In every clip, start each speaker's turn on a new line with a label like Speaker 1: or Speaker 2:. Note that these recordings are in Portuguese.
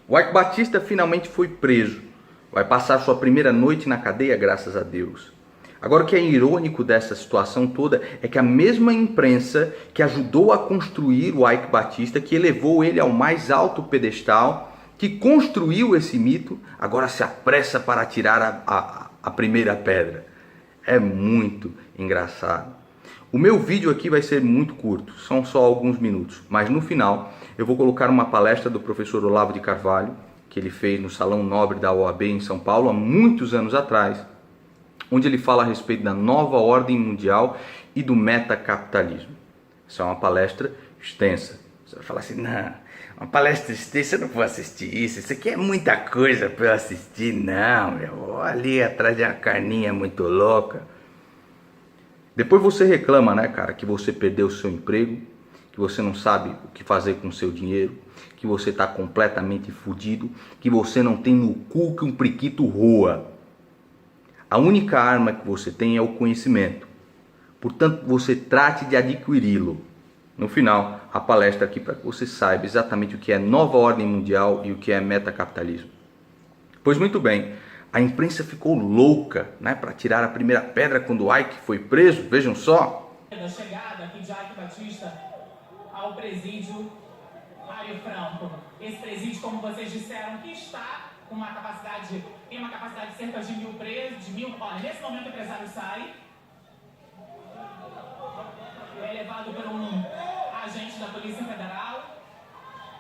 Speaker 1: O Ike Batista finalmente foi preso. Vai passar sua primeira noite na cadeia, graças a Deus. Agora, o que é irônico dessa situação toda é que a mesma imprensa que ajudou a construir o Ike Batista, que elevou ele ao mais alto pedestal, que construiu esse mito, agora se apressa para tirar a primeira pedra. É muito engraçado. O meu vídeo aqui vai ser muito curto, são só alguns minutos, mas no final eu vou colocar uma palestra do professor Olavo de Carvalho, que ele fez no Salão Nobre da OAB em São Paulo há muitos anos atrás, onde ele fala a respeito da nova ordem mundial e do metacapitalismo. Essa é uma palestra extensa. Você vai falar assim, não, uma palestra extensa eu não vou assistir isso aqui é muita coisa para eu assistir, não, meu, ali atrás de uma carninha muito louca. Depois você reclama, né, cara, que você perdeu o seu emprego, que você não sabe o que fazer com o seu dinheiro, que você está completamente fodido, que você não tem no cu que um priquito roa. A única arma que você tem é o conhecimento. Portanto, você trate de adquiri-lo. No final, a palestra aqui para que você saiba exatamente o que é nova ordem mundial e o que é metacapitalismo. Pois muito bem, a imprensa ficou louca, né, para tirar a primeira pedra quando o Ike foi preso. Vejam só.
Speaker 2: Da chegada aqui de Ike Batista ao presídio Ario Franco. Esse presídio, como vocês disseram, que está com uma capacidade, tem uma capacidade de cerca de 1.000 presos, olha, nesse momento o empresário sai, é levado por um agente da Polícia Federal,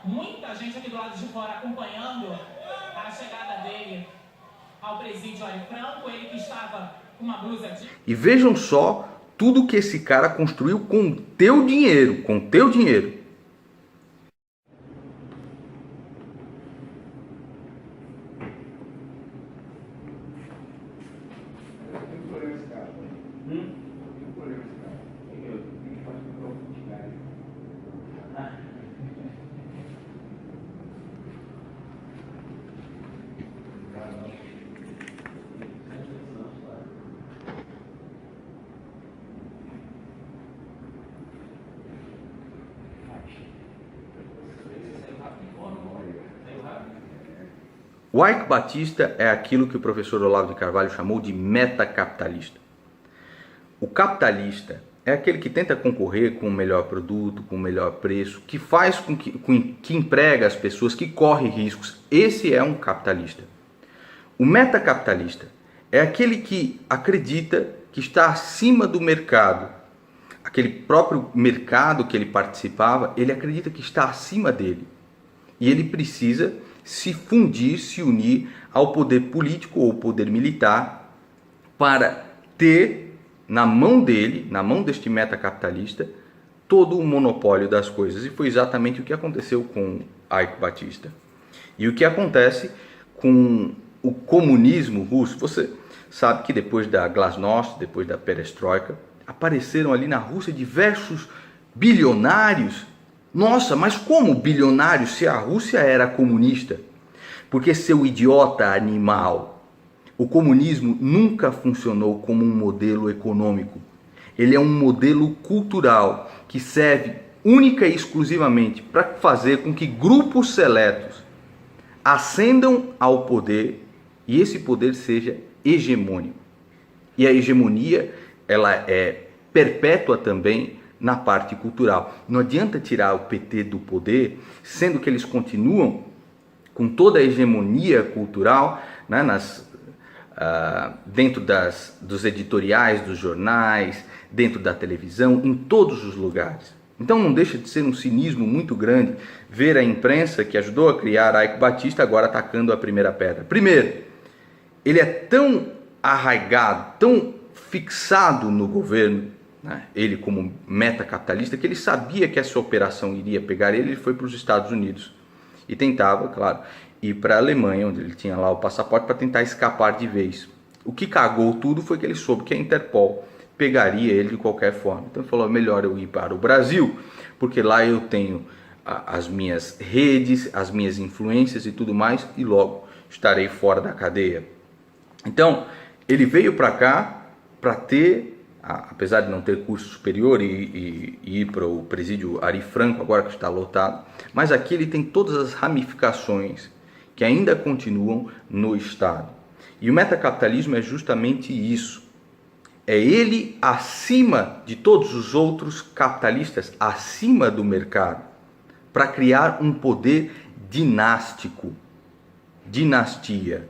Speaker 2: muita gente aqui do lado de fora acompanhando a chegada dele ao presídio Ario Franco, ele que estava com uma blusa de...
Speaker 1: E vejam só tudo que esse cara construiu com teu dinheiro, com teu dinheiro. O Ike Batista é aquilo que o professor Olavo de Carvalho chamou de metacapitalista. O capitalista é aquele que tenta concorrer com o melhor produto, com o melhor preço, que faz que emprega as pessoas, que corre riscos. Esse é um capitalista. O metacapitalista é aquele que acredita que está acima do mercado. Aquele próprio mercado que ele participava, ele acredita que está acima dele. E ele precisa se fundir, se unir ao poder político ou poder militar para ter na mão dele, na mão deste metacapitalista, todo o monopólio das coisas. E foi exatamente o que aconteceu com Ike Batista. E o que acontece com o comunismo russo. Você sabe que depois da Glasnost, depois da Perestroika, apareceram ali na Rússia diversos bilionários. Nossa, mas como bilionários se a Rússia era comunista? Porque, seu idiota animal, o comunismo nunca funcionou como um modelo econômico. Ele é um modelo cultural que serve única e exclusivamente para fazer com que grupos seletos ascendam ao poder e esse poder seja hegemônico. E a hegemonia, ela é perpétua também na parte cultural. Não adianta tirar o PT do poder, sendo que eles continuam com toda a hegemonia cultural, né, dentro dos editoriais, dos jornais, dentro da televisão, em todos os lugares. Então não deixa de ser um cinismo muito grande ver a imprensa que ajudou a criar Ike Batista agora atacando a primeira pedra. Primeiro, ele é tão arraigado, tão fixado no governo, né, ele como metacapitalista, que ele sabia que essa operação iria pegar ele foi para os Estados Unidos. E tentava, claro, ir para a Alemanha, onde ele tinha lá o passaporte, para tentar escapar de vez. O que cagou tudo foi que ele soube que a Interpol pegaria ele de qualquer forma. Então ele falou, melhor eu ir para o Brasil, porque lá eu tenho as minhas redes, as minhas influências e tudo mais, e logo estarei fora da cadeia. Então, ele veio para cá para ter, apesar de não ter curso superior e ir para o presídio Ario Franco, agora que está lotado, mas aqui ele tem todas as ramificações que ainda continuam no Estado. E o metacapitalismo é justamente isso. É ele acima de todos os outros capitalistas, acima do mercado, para criar um poder dinástico, dinastia.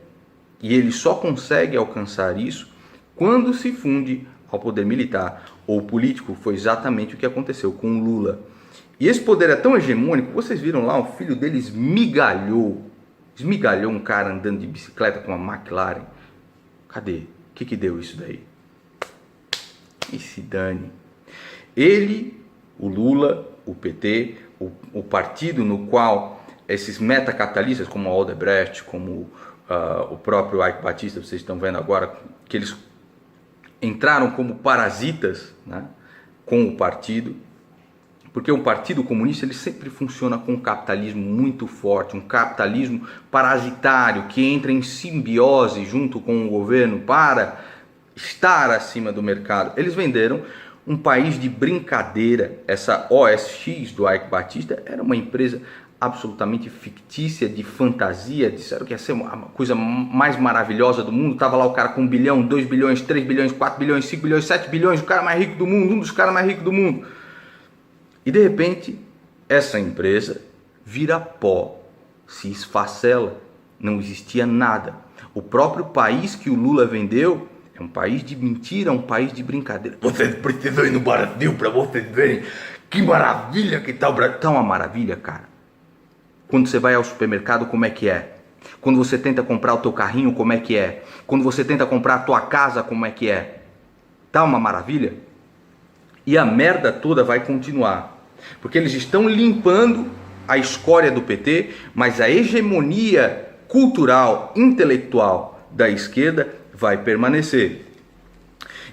Speaker 1: E ele só consegue alcançar isso quando se funde ao poder militar ou político. Foi exatamente o que aconteceu com o Lula. E esse poder é tão hegemônico, vocês viram lá, o filho dele esmigalhou um cara andando de bicicleta com uma McLaren. Cadê? O que deu isso daí? E se dane. Ele, o Lula, o PT, o partido no qual esses metacapitalistas como a Odebrecht, como o próprio Eike Batista, vocês estão vendo agora, que eles entraram como parasitas, né, com o partido, porque o Partido Comunista ele sempre funciona com um capitalismo muito forte, um capitalismo parasitário que entra em simbiose junto com o governo para estar acima do mercado. Eles venderam um país de brincadeira. Essa OSX do Eike Batista era uma empresa absolutamente fictícia, de fantasia. Disseram que ia ser uma coisa mais maravilhosa do mundo. Tava lá o cara com 1 bilhão, 2 bilhões, 3 bilhões, 4 bilhões, 5 bilhões, 7 bilhões, o cara mais rico do mundo, um dos caras mais ricos do mundo. E de repente, essa empresa vira pó, se esfacela, não existia nada. O próprio país que o Lula vendeu é um país de mentira, um país de brincadeira. Vocês precisam ir no Brasil para vocês verem que maravilha que tá o Brasil. Tá uma maravilha, cara. Quando você vai ao supermercado, como é que é? Quando você tenta comprar o teu carrinho, como é que é? Quando você tenta comprar a tua casa, como é que é? Tá uma maravilha? E a merda toda vai continuar. Porque eles estão limpando a escória do PT, mas a hegemonia cultural, intelectual da esquerda vai permanecer.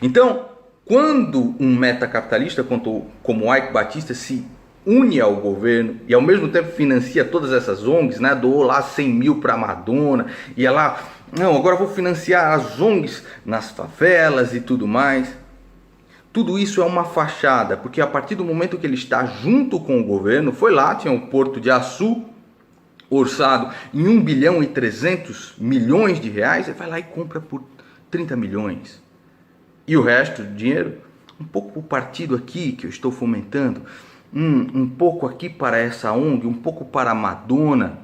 Speaker 1: Então, quando um metacapitalista como o Eike Batista se une ao governo e ao mesmo tempo financia todas essas ONGs, né? Doou lá 100 mil para Madonna, ia lá, não, agora vou financiar as ONGs nas favelas e tudo mais. Tudo isso é uma fachada, porque a partir do momento que ele está junto com o governo, foi lá, tinha o Porto de Açu, orçado em 1 bilhão e 300 milhões de reais, ele vai lá e compra por 30 milhões. E o resto do dinheiro, um pouco para o partido aqui que eu estou fomentando, um pouco aqui para essa ONG, um pouco para a Madonna,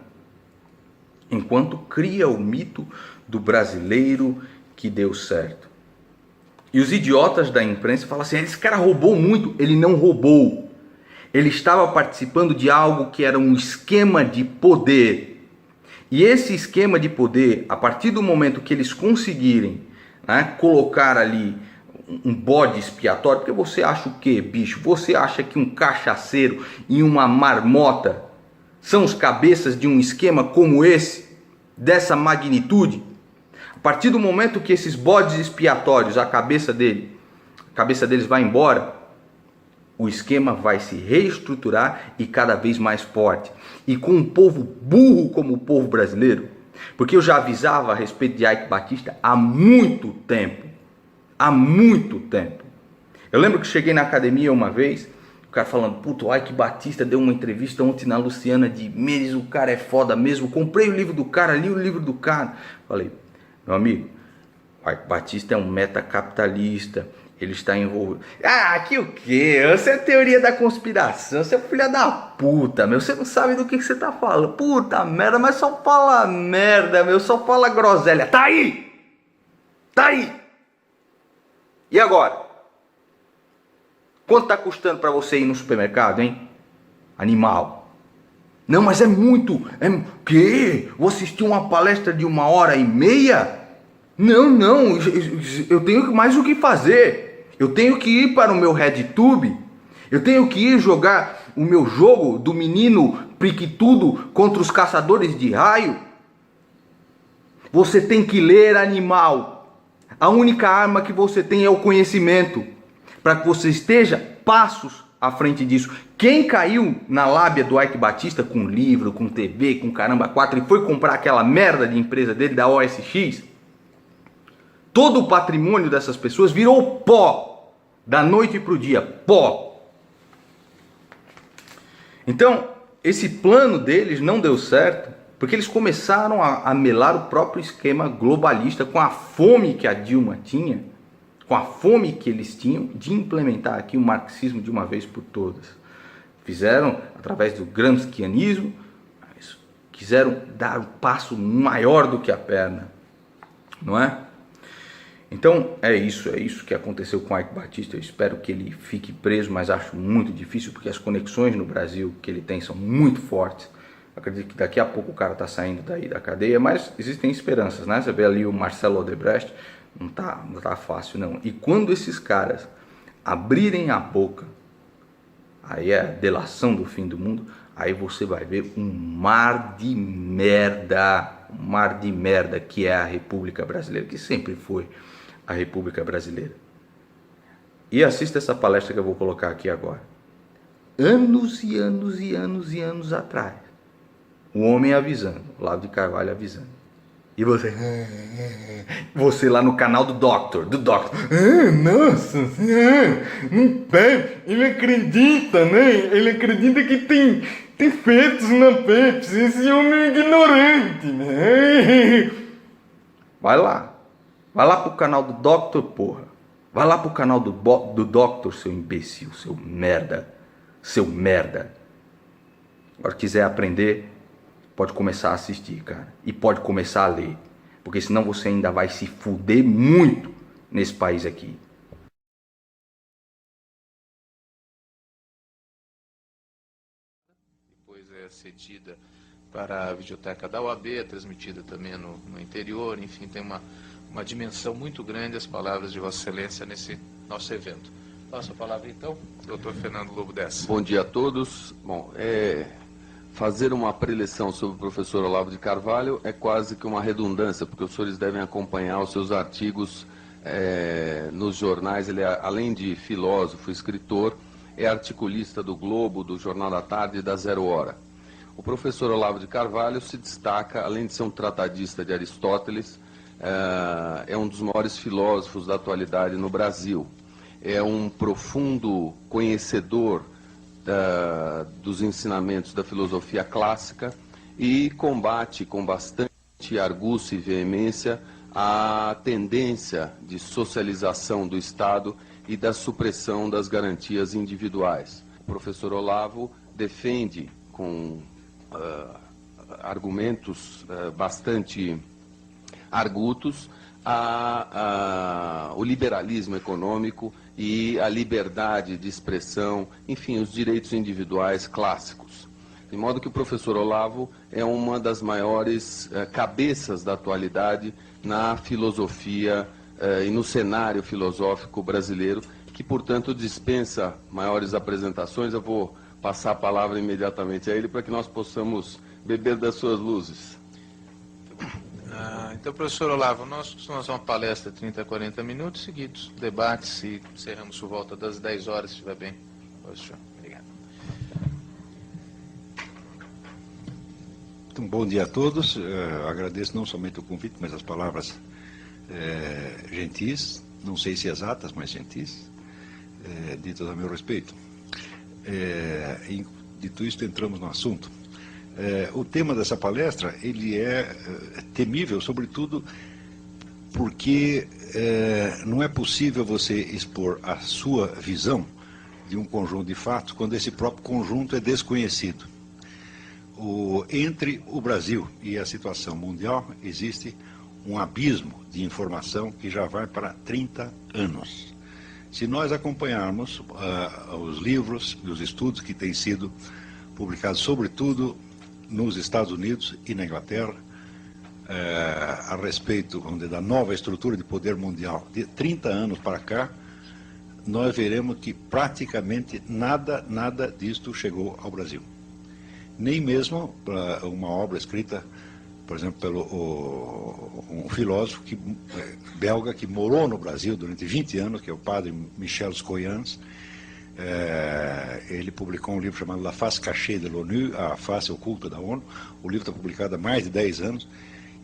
Speaker 1: enquanto cria o mito do brasileiro que deu certo. E os idiotas da imprensa falam assim, esse cara roubou muito. Ele não roubou. Ele estava participando de algo que era um esquema de poder. E esse esquema de poder, a partir do momento que eles conseguirem, né, colocar ali um bode expiatório, porque você acha o quê, bicho? Você acha que um cachaceiro e uma marmota são os cabeças de um esquema como esse, dessa magnitude? A partir do momento que esses bodes expiatórios, a cabeça deles vai embora, o esquema vai se reestruturar e cada vez mais forte. E com um povo burro como o povo brasileiro, porque eu já avisava a respeito de Eike Batista há muito tempo. Há muito tempo. Eu lembro que cheguei na academia uma vez, o cara falando, puto, o Eike Batista deu uma entrevista ontem na Luciana de Menezes, o cara é foda mesmo, comprei o livro do cara, li o livro do cara. Falei, meu amigo, o Eike Batista é um metacapitalista, ele está envolvido. Ah, que o quê? Você é teoria da conspiração, você é filha da puta, meu, você não sabe do que você tá falando. Puta merda, mas só fala merda, meu, só fala groselha. Tá aí! Tá aí! E agora? Quanto tá custando para você ir no supermercado, hein? Animal. Não, mas é muito. Que? Vou assistir uma palestra de 1h30? Não. Eu tenho mais o que fazer. Eu tenho que ir para o meu RedTube. Eu tenho que ir jogar o meu jogo do menino priquitudo contra os caçadores de raio. Você tem que ler, animal. A única arma que você tem é o conhecimento, para que você esteja passos à frente disso. Quem caiu na lábia do Eike Batista com livro, com TV, com caramba 4 e foi comprar aquela merda de empresa dele, da OSX, todo o patrimônio dessas pessoas virou pó, da noite para o dia, pó. Então, esse plano deles não deu certo, Porque eles começaram a melar o próprio esquema globalista com a fome que a Dilma tinha, com a fome que eles tinham de implementar aqui o marxismo de uma vez por todas. Fizeram através do gramscianismo, quiseram dar um passo maior do que a perna, não é? Então é isso que aconteceu com Eike Batista. Eu espero que ele fique preso, mas acho muito difícil, porque as conexões no Brasil que ele tem são muito fortes. Acredito que daqui a pouco o cara está saindo daí da cadeia, mas existem esperanças, né? Você vê ali o Marcelo Odebrecht, não tá fácil não. E quando esses caras abrirem a boca, aí é a delação do fim do mundo, aí você vai ver um mar de merda que é a República Brasileira, que sempre foi a República Brasileira. E assista essa palestra que eu vou colocar aqui agora. Anos e anos e anos e anos atrás, o homem avisando, Olavo de Carvalho avisando. E você lá no canal do Doctor. Nossa, não tem, ele acredita, né? Ele acredita que tem fetos na Pepsi. Esse homem é ignorante, né? Vai lá pro canal do Doctor, porra. Vai lá pro canal do Doctor, seu imbecil, seu merda. Agora, quiser aprender, pode começar a assistir, cara. E pode começar a ler. Porque senão você ainda vai se fuder muito nesse país aqui.
Speaker 3: Depois é cedida para a videoteca da UAB, é transmitida também no interior. Enfim, tem uma dimensão muito grande as palavras de Vossa Excelência nesse nosso evento. Passo a palavra então, doutor Fernando Lobo Dessa.
Speaker 4: Bom dia a todos. Bom, fazer uma preleção sobre o professor Olavo de Carvalho é quase que uma redundância, porque os senhores devem acompanhar os seus artigos nos jornais. Ele, além de filósofo, escritor, é articulista do Globo, do Jornal da Tarde e da Zero Hora. O professor Olavo de Carvalho se destaca, além de ser um tratadista de Aristóteles, é um dos maiores filósofos da atualidade no Brasil. É um profundo conhecedor dos ensinamentos da filosofia clássica e combate com bastante argúcia e veemência a tendência de socialização do Estado e da supressão das garantias individuais. O professor Olavo defende com argumentos bastante argutos o liberalismo econômico e a liberdade de expressão, enfim, os direitos individuais clássicos. De modo que o professor Olavo é uma das maiores cabeças da atualidade na filosofia e no cenário filosófico brasileiro, que, portanto, dispensa maiores apresentações. Eu vou passar a palavra imediatamente a ele para que nós possamos beber das suas luzes.
Speaker 3: Então, professor Olavo, nós costumamos uma palestra de 30 a 40 minutos seguidos, debates, e encerramos por volta das 10 horas, se estiver bem. Obrigado.
Speaker 5: Então, bom dia a todos. Agradeço não somente o convite, mas as palavras gentis, não sei se exatas, mas gentis, ditas a meu respeito. Dito isto, entramos no assunto. O tema dessa palestra, ele é temível, sobretudo porque não é possível você expor a sua visão de um conjunto de fatos quando esse próprio conjunto é desconhecido. Entre o Brasil e a situação mundial existe um abismo de informação que já vai para 30 anos. Se nós acompanharmos os livros e os estudos que têm sido publicados, sobretudo nos Estados Unidos e na Inglaterra, a respeito, vamos dizer, da nova estrutura de poder mundial de 30 anos para cá, nós veremos que praticamente nada disto chegou ao Brasil. Nem mesmo uma obra escrita, por exemplo, pelo um filósofo belga que morou no Brasil durante 20 anos, que é o padre Michel Scoyans. Ele publicou um livro chamado La Face Cachée de l'ONU, A Face Oculta da ONU. O livro está publicado há mais de 10 anos,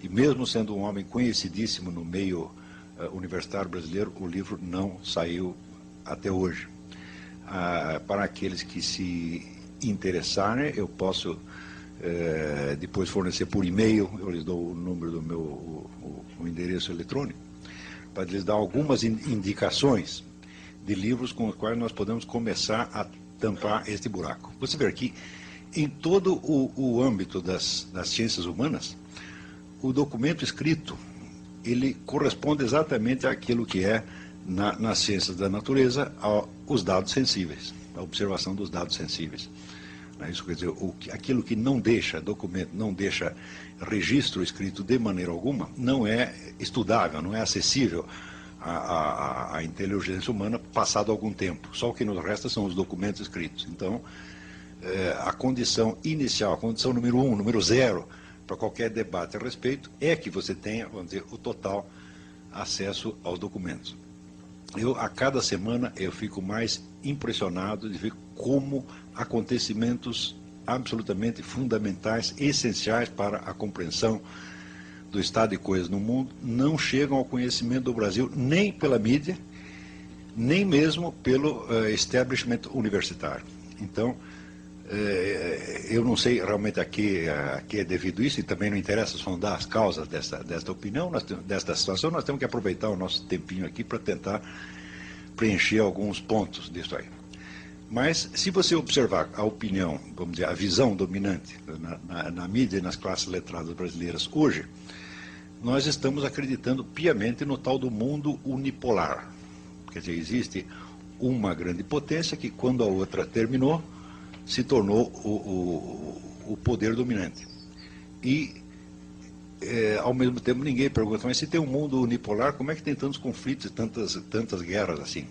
Speaker 5: e mesmo sendo um homem conhecidíssimo no meio universitário brasileiro, o livro não saiu até hoje. Para aqueles que se interessarem, eu posso depois fornecer por e-mail, eu lhes dou o número do meu o endereço eletrônico, para lhes dar algumas indicações de livros com os quais nós podemos começar a tampar este buraco. Você vê que em todo o âmbito das ciências humanas, o documento escrito, ele corresponde exatamente àquilo que é, nas ciências da natureza, os dados sensíveis, a observação dos dados sensíveis. Isso quer dizer, aquilo que não deixa documento, não deixa registro escrito de maneira alguma, não é estudável, não é acessível à inteligência humana passado algum tempo. Só o que nos resta são os documentos escritos. Então, a condição inicial, a condição número 1, número 0, para qualquer debate a respeito, é que você tenha, vamos dizer, o total acesso aos documentos. A cada semana, eu fico mais impressionado de ver como acontecimentos absolutamente fundamentais, essenciais para a compreensão do estado de coisas no mundo, não chegam ao conhecimento do Brasil, nem pela mídia, nem mesmo pelo establishment universitário. Então, eu não sei realmente a que é devido isso, e também não interessa sondar as causas desta opinião, desta situação. Nós temos que aproveitar o nosso tempinho aqui para tentar preencher alguns pontos disso aí. Mas, se você observar a opinião, vamos dizer, a visão dominante na mídia e nas classes letradas brasileiras hoje, nós estamos acreditando piamente no tal do mundo unipolar. Quer dizer, existe uma grande potência que, quando a outra terminou, se tornou o poder dominante. E, ao mesmo tempo, ninguém pergunta, mas se tem um mundo unipolar, como é que tem tantos conflitos e tantas guerras assim?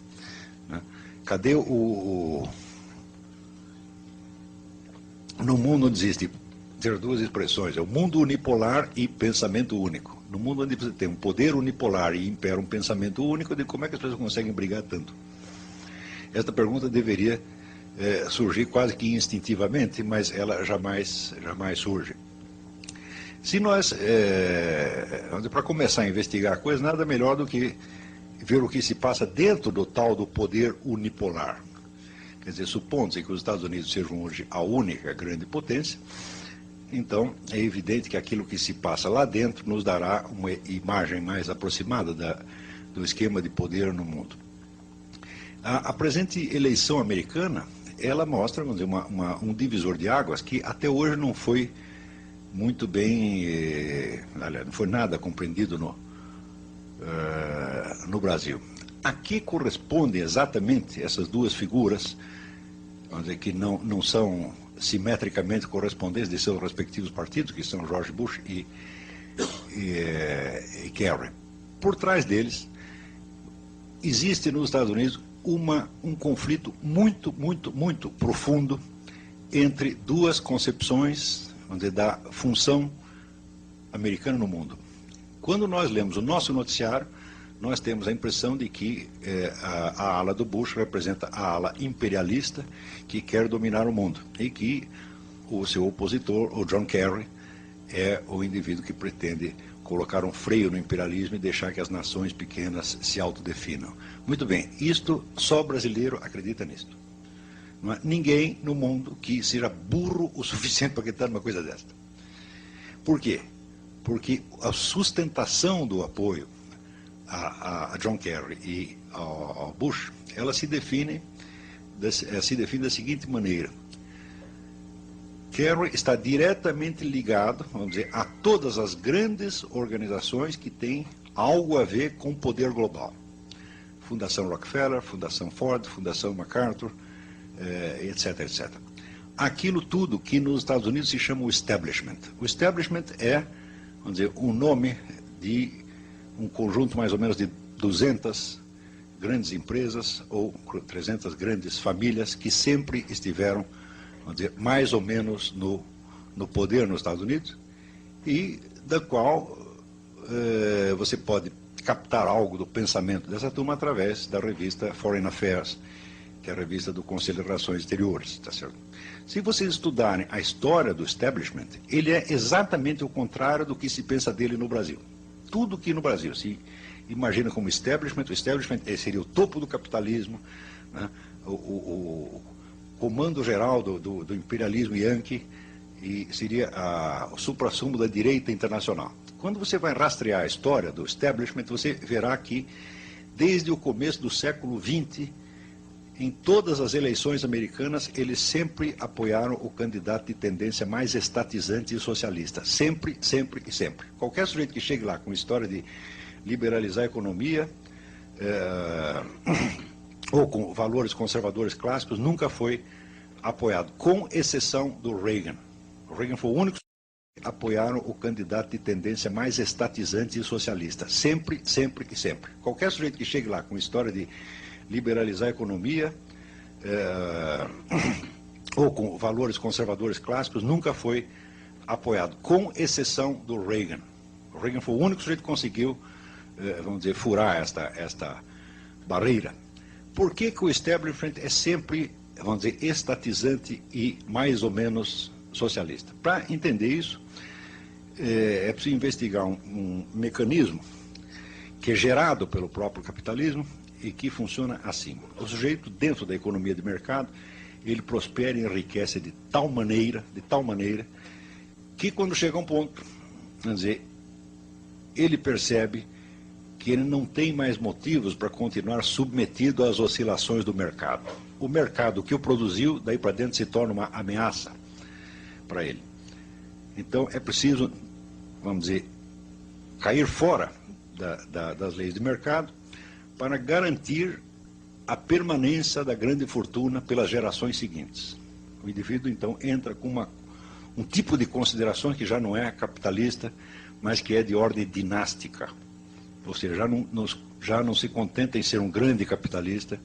Speaker 5: Né? Cadê no mundo onde existem duas expressões, é o mundo unipolar e pensamento único. No mundo onde você tem um poder unipolar e impera um pensamento único, de como é que as pessoas conseguem brigar tanto? Esta pergunta deveria surgir quase que instintivamente, mas ela jamais surge. Se nós, para começar a investigar a coisa, nada melhor do que ver o que se passa dentro do tal do poder unipolar. Quer dizer, supondo-se que os Estados Unidos sejam hoje a única grande potência, então é evidente que aquilo que se passa lá dentro nos dará uma imagem mais aproximada do esquema de poder no mundo. A presente eleição americana, ela mostra, vamos dizer, um divisor de águas que até hoje não foi muito bem, não foi nada compreendido no Brasil. A que correspondem exatamente essas duas figuras, vamos dizer, que não são simetricamente correspondentes de seus respectivos partidos, que são George Bush e Kerry? Por trás deles, existe nos Estados Unidos um conflito muito, muito, muito profundo entre duas concepções, vamos dizer, da função americana no mundo. Quando nós lemos o nosso noticiário, nós temos a impressão de que a ala do Bush representa a ala imperialista que quer dominar o mundo e que o seu opositor, o John Kerry, é o indivíduo que pretende colocar um freio no imperialismo e deixar que as nações pequenas se autodefinam. Muito bem, só brasileiro acredita nisto. Não há ninguém no mundo que seja burro o suficiente para acreditar numa coisa desta. Por quê? Porque a sustentação do apoio a John Kerry e ao Bush, ela se define da seguinte maneira. Kerry está diretamente ligado, vamos dizer, a todas as grandes organizações que têm algo a ver com o poder global. Fundação Rockefeller, Fundação Ford, Fundação MacArthur, etc, etc. Aquilo tudo que nos Estados Unidos se chama o establishment. O establishment é, vamos dizer, um nome de um conjunto mais ou menos de 200 grandes empresas ou 300 grandes famílias que sempre estiveram, vamos dizer, mais ou menos no poder nos Estados Unidos, e da qual você pode captar algo do pensamento dessa turma através da revista Foreign Affairs, que é a revista do Conselho de Relações Exteriores, tá certo? Se vocês estudarem a história do establishment, ele é exatamente o contrário do que se pensa dele no Brasil. Tudo que no Brasil se imagina como establishment, o establishment seria o topo do capitalismo, né? O comando geral do imperialismo yankee, e seria o suprassumo da direita internacional. Quando você vai rastrear a história do establishment, você verá que, desde o começo do século XX, em todas as eleições americanas, eles sempre apoiaram o candidato de tendência mais estatizante e socialista. Sempre, sempre e sempre. Qualquer sujeito que chegue lá com história de liberalizar a economia, ou com valores conservadores clássicos, nunca foi apoiado, com exceção do Reagan. O Reagan foi o único que apoiaram o candidato de tendência mais estatizante e socialista. Sempre, sempre e sempre. Qualquer sujeito que chegue lá com história de liberalizar a economia, ou com valores conservadores clássicos, nunca foi apoiado, com exceção do Reagan. O Reagan foi o único sujeito que conseguiu, vamos dizer, furar esta barreira. Por que que o establishment é sempre, vamos dizer, estatizante e mais ou menos socialista? Para entender isso, é preciso investigar um mecanismo que é gerado pelo próprio capitalismo e que funciona assim. O sujeito, dentro da economia de mercado, ele prospera e enriquece de tal maneira, que quando chega a um ponto, vamos dizer, ele percebe que ele não tem mais motivos para continuar submetido às oscilações do mercado. O mercado que o produziu, daí para dentro se torna uma ameaça para ele. Então é preciso, vamos dizer, cair fora das leis de mercado para garantir a permanência da grande fortuna pelas gerações seguintes. O indivíduo, então, entra com um tipo de consideração que já não é capitalista, mas que é de ordem dinástica. Ou seja, já não se contenta em ser um grande capitalista,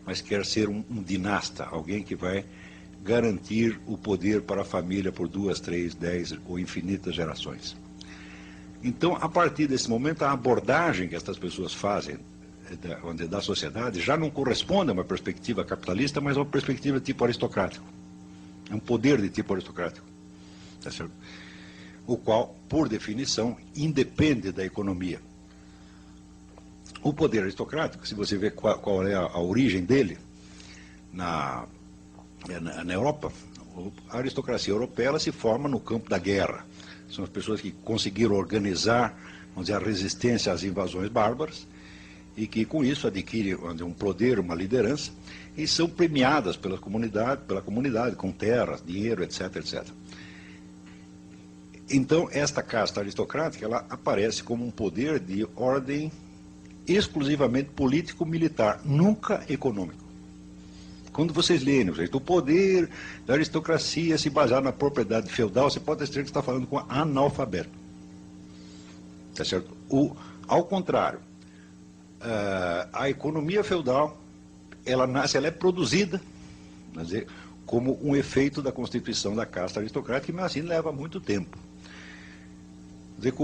Speaker 5: mas quer ser um dinasta, alguém que vai garantir o poder para a família por 2, 3, 10 ou infinitas gerações. Então, a partir desse momento, a abordagem que essas pessoas fazem da sociedade já não corresponde a uma perspectiva capitalista, mas a uma perspectiva de tipo aristocrático. É um poder de tipo aristocrático, tá certo? O qual, por definição, independe da economia. O poder aristocrático, se você vê qual é a origem dele na Europa, a aristocracia europeia ela se forma no campo da guerra. São as pessoas que conseguiram organizar, vamos dizer, a resistência às invasões bárbaras e que com isso adquirem um poder, uma liderança e são premiadas pela comunidade com terras, dinheiro, etc, etc. Então, esta casta aristocrática ela aparece como um poder de ordem exclusivamente político-militar, nunca econômico. Quando vocês lerem, o poder da aristocracia se basear na propriedade feudal, você pode ter que estar falando com analfabeto. Tá certo? Ao contrário, a economia feudal, ela é produzida, quer dizer, como um efeito da constituição da casta aristocrática, mas assim leva muito tempo. Quer dizer,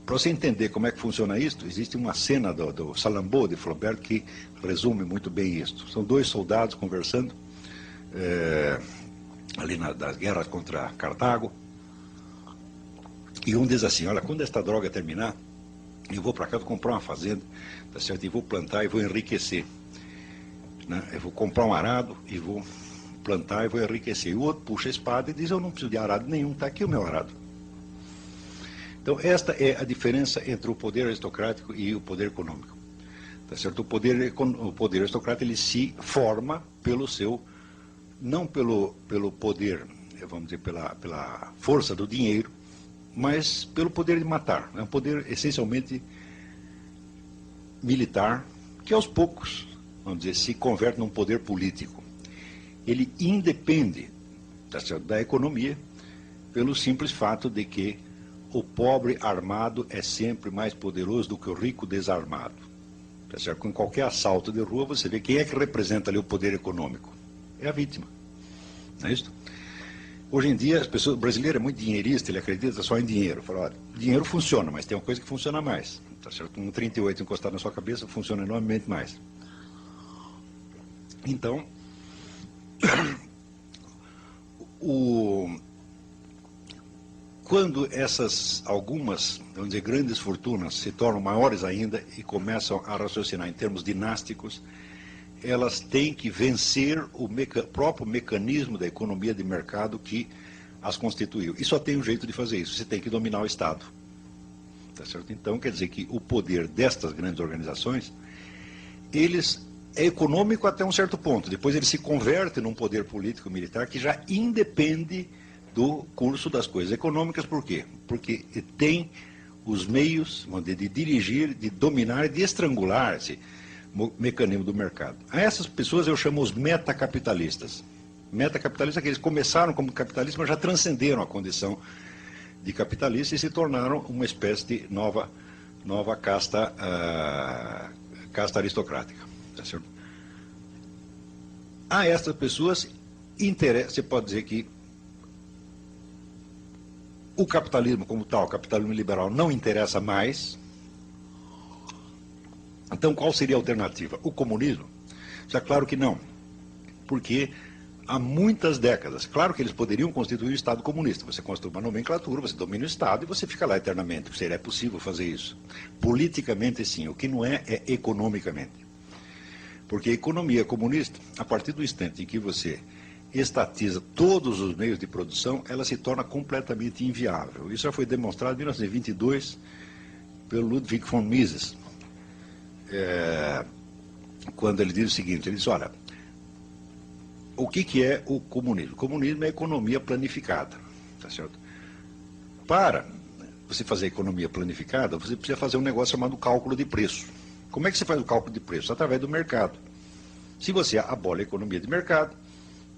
Speaker 5: para você entender como é que funciona isso, existe uma cena do Salammbô de Flaubert que resume muito bem isso. São dois soldados conversando ali das guerras contra Cartago, e um diz assim: olha, quando esta droga terminar, eu vou para casa comprar uma fazenda, tá certo? E vou plantar e vou enriquecer. Né? Eu vou comprar um arado e vou plantar e vou enriquecer. E o outro puxa a espada e diz: eu não preciso de arado nenhum, está aqui o meu arado. Então, esta é a diferença entre o poder aristocrático e o poder econômico. Tá certo? O poder aristocrático ele se forma pelo seu, não pelo poder, vamos dizer, pela força do dinheiro, mas pelo poder de matar. É um poder essencialmente militar, que aos poucos, vamos dizer, se converte num poder político. Ele independe, tá certo, da economia pelo simples fato de que o pobre armado é sempre mais poderoso do que o rico desarmado. Tá certo? Com qualquer assalto de rua, você vê quem é que representa ali o poder econômico. É a vítima. Não é isso? Hoje em dia, o brasileiro é muito dinheirista, ele acredita só em dinheiro. Fala, olha, dinheiro funciona, mas tem uma coisa que funciona mais. Tá certo? Um 38 encostado na sua cabeça funciona enormemente mais. Então, quando algumas, vamos dizer, grandes fortunas se tornam maiores ainda e começam a raciocinar em termos dinásticos, elas têm que vencer o próprio mecanismo da economia de mercado que as constituiu. E só tem um jeito de fazer isso, você tem que dominar o Estado. Tá certo? Então, quer dizer que o poder destas grandes organizações, eles é econômico até um certo ponto. Depois ele se converte num poder político militar que já independe do curso das coisas econômicas. Por quê? Porque tem os meios de dirigir, de dominar e de estrangular esse mecanismo do mercado. A essas pessoas eu chamo os metacapitalistas. Metacapitalistas é que eles começaram como capitalistas, mas já transcenderam a condição de capitalistas e se tornaram uma espécie de nova casta, casta aristocrática. Tá certo? A essas pessoas você pode dizer que o capitalismo como tal, o capitalismo liberal, não interessa mais. Então, qual seria a alternativa? O comunismo? Já claro que não, porque há muitas décadas, claro que eles poderiam constituir o Estado comunista. Você constitui uma nomenclatura, você domina o Estado e você fica lá eternamente. Seria possível fazer isso. Politicamente, sim. O que não é economicamente. Porque a economia comunista, a partir do instante em que você estatiza todos os meios de produção, ela se torna completamente inviável. Isso já foi demonstrado em 1922 pelo Ludwig von Mises, quando ele diz o seguinte, ele diz, olha, o que é o comunismo? O comunismo é a economia planificada, tá certo? Para você fazer a economia planificada, você precisa fazer um negócio chamado cálculo de preço. Como é que você faz o cálculo de preço? Através do mercado. Se você abole a economia de mercado,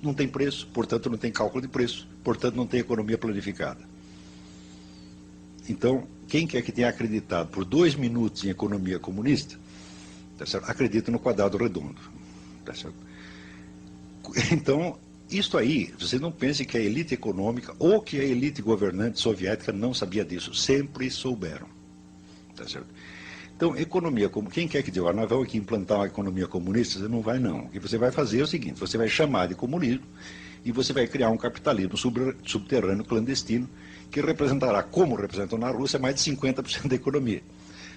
Speaker 5: não tem preço, portanto não tem cálculo de preço, portanto não tem economia planificada. Então, quem quer que tenha acreditado por 2 minutos em economia comunista, tá certo? Acredita no quadrado redondo. Tá certo? Então, isso aí, você não pense que a elite econômica ou que a elite governante soviética não sabia disso, sempre souberam. Tá certo? Então, economia, quem quer que diga, nós vamos aqui implantar uma economia comunista, você não vai não. O que você vai fazer é o seguinte, você vai chamar de comunismo e você vai criar um capitalismo subterrâneo clandestino que representará, como representou na Rússia, mais de 50% da economia.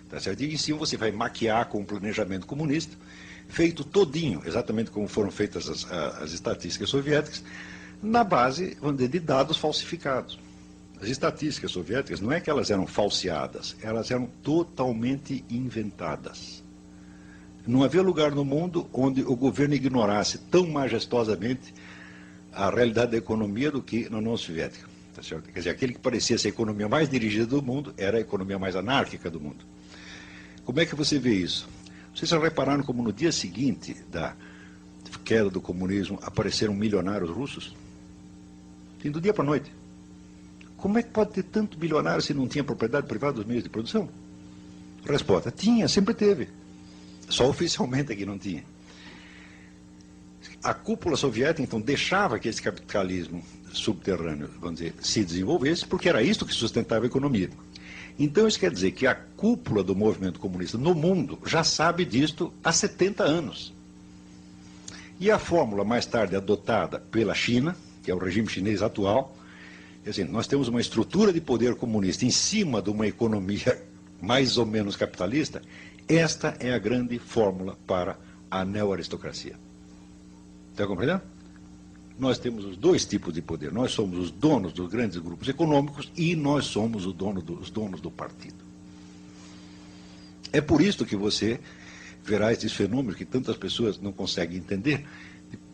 Speaker 5: Tá certo? E em cima você vai maquiar com um planejamento comunista, feito todinho, exatamente como foram feitas as estatísticas soviéticas, na base, vamos dizer, de dados falsificados. As estatísticas soviéticas não é que elas eram falseadas, elas eram totalmente inventadas. Não havia lugar no mundo onde o governo ignorasse tão majestosamente a realidade da economia do que na União Soviética. Tá certo? Quer dizer, aquele que parecia ser a economia mais dirigida do mundo era a economia mais anárquica do mundo. Como é que você vê isso? Vocês já repararam como no dia seguinte da queda do comunismo apareceram milionários russos? Sim, do dia para a noite. Como é que pode ter tanto bilionário se não tinha propriedade privada dos meios de produção? Resposta, tinha, sempre teve. Só oficialmente é que não tinha. A cúpula soviética, então, deixava que esse capitalismo subterrâneo, vamos dizer, se desenvolvesse, porque era isso que sustentava a economia. Então, isso quer dizer que a cúpula do movimento comunista no mundo já sabe disto há 70 anos. E a fórmula mais tarde adotada pela China, que é o regime chinês atual, quer dizer, nós temos uma estrutura de poder comunista em cima de uma economia mais ou menos capitalista. Esta é a grande fórmula para a neo-aristocracia. Está compreendendo? Nós temos os dois tipos de poder. Nós somos os donos dos grandes grupos econômicos e nós somos os donos do partido. É por isso que você verá esses fenômenos que tantas pessoas não conseguem entender.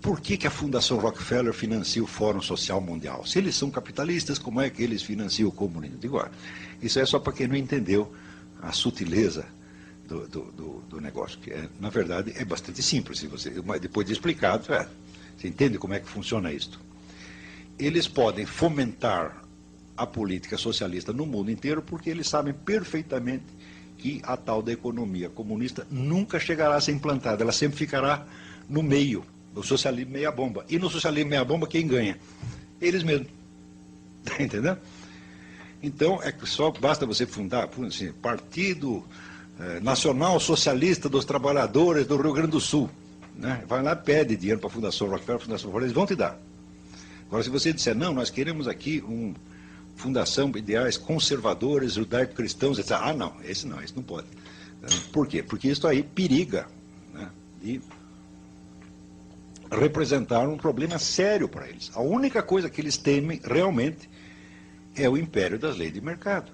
Speaker 5: Por que a Fundação Rockefeller financia o Fórum Social Mundial? Se eles são capitalistas, como é que eles financiam o comunismo? Digo, isso é só para quem não entendeu a sutileza do negócio, que na verdade é bastante simples. Se você, depois de explicado, você entende como é que funciona isto. Eles podem fomentar a política socialista no mundo inteiro porque eles sabem perfeitamente que a tal da economia comunista nunca chegará a ser implantada, ela sempre ficará no meio. O socialismo meia bomba. E no socialismo meia bomba, quem ganha? Eles mesmos. Está entendendo? Então, é que só basta você fundar assim, Partido Nacional Socialista dos Trabalhadores do Rio Grande do Sul. Né? Vai lá, pede dinheiro para a Fundação Rockefeller, eles vão te dar. Agora, se você disser, não, nós queremos aqui uma fundação de ideais conservadores, judaico-cristãos, etc. Não, esse não pode. Por quê? Porque isso aí periga, né, de representaram um problema sério para eles. A única coisa que eles temem realmente é o império das leis de mercado.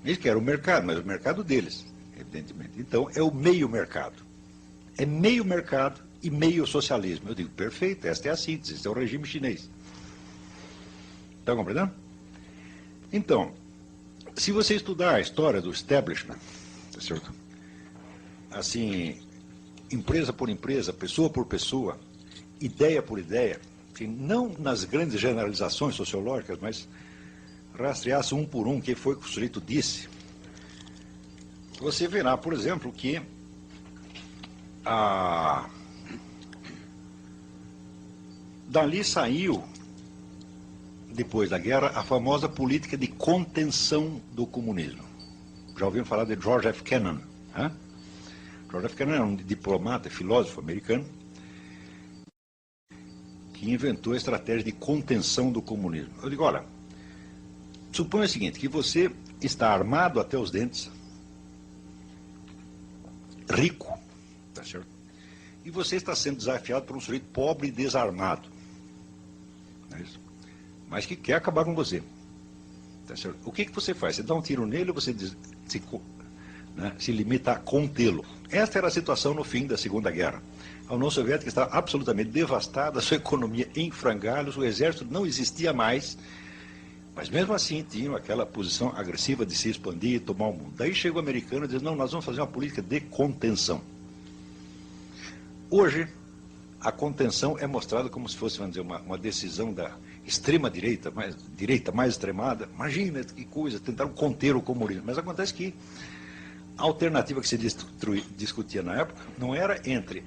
Speaker 5: Eles querem o mercado, mas o mercado deles, evidentemente. Então, é o meio mercado. É meio mercado e meio socialismo. Eu digo, perfeito, esta é a síntese, este é o regime chinês. Está compreendendo? Então, se você estudar a história do establishment, tá certo? Assim, empresa por empresa, pessoa por pessoa, ideia por ideia, assim, não nas grandes generalizações sociológicas, mas rastreasse um por um o que foi que o sujeito disse, você verá, por exemplo, que dali saiu, depois da guerra, a famosa política de contenção do comunismo. Já ouviram falar de George F. Kennan? Hein? George F. Kennan era um diplomata, filósofo americano, que inventou a estratégia de contenção do comunismo. Eu digo, olha, suponha o seguinte, que você está armado até os dentes, rico, tá certo? E você está sendo desafiado por um sujeito pobre e desarmado. Não é isso? Mas que quer acabar com você. Tá certo? O que você faz? Você dá um tiro nele ou você se limita a contê-lo? Esta era a situação no fim da Segunda Guerra. A União Soviética estava absolutamente devastada, a sua economia em frangalhos, o exército não existia mais, mas mesmo assim tinham aquela posição agressiva de se expandir e tomar o mundo. Daí chega o americano e diz, não, nós vamos fazer uma política de contenção. Hoje, a contenção é mostrada como se fosse, vamos dizer, uma decisão da extrema-direita, mais extremada. Imagina que coisa, tentaram conter o comunismo. Mas acontece que a alternativa que se discutia na época não era entre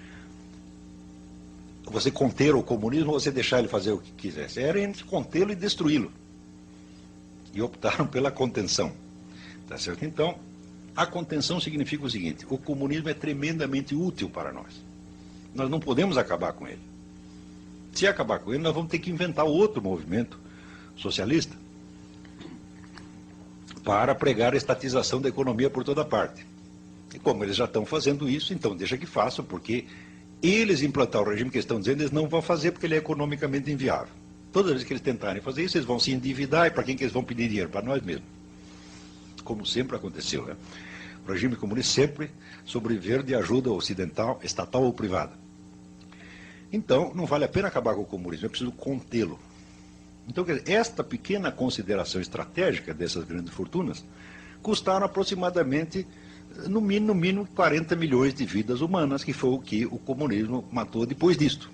Speaker 5: você conter o comunismo ou você deixar ele fazer o que quisesse. Era entre contê-lo e destruí-lo. E optaram pela contenção. Tá certo? Então, a contenção significa o seguinte, o comunismo é tremendamente útil para nós. Nós não podemos acabar com ele. Se acabar com ele, nós vamos ter que inventar outro movimento socialista para pregar a estatização da economia por toda parte. E como eles já estão fazendo isso, então deixa que façam, porque eles implantar o regime que eles estão dizendo, eles não vão fazer porque ele é economicamente inviável. Todas as vezes que eles tentarem fazer isso, eles vão se endividar, e para quem que eles vão pedir dinheiro? Para nós mesmos. Como sempre aconteceu, né? O regime comunista sempre sobreviver de ajuda ocidental, estatal ou privada. Então, não vale a pena acabar com o comunismo, é preciso contê-lo. Então, quer dizer, esta pequena consideração estratégica dessas grandes fortunas custaram aproximadamente, no mínimo 40 milhões de vidas humanas, que foi o que o comunismo matou depois disto.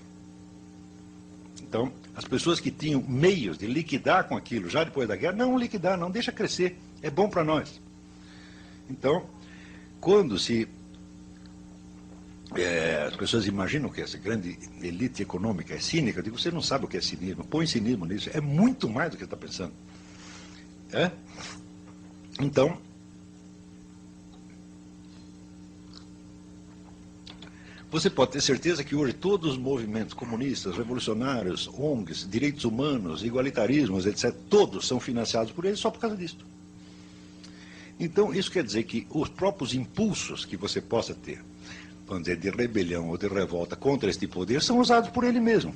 Speaker 5: Então, as pessoas que tinham meios de liquidar com aquilo já depois da guerra, não liquidar, não deixa crescer, é bom para nós. Então, quando as pessoas imaginam que essa grande elite econômica é cínica, eu digo, você não sabe o que é cinismo, põe cinismo nisso, é muito mais do que você está pensando. É? Então, você pode ter certeza que hoje todos os movimentos comunistas, revolucionários, ONGs, direitos humanos, igualitarismos, etc., todos são financiados por eles só por causa disso. Então, isso quer dizer que os próprios impulsos que você possa ter, vamos dizer, de rebelião ou de revolta contra este poder, são usados por ele mesmo.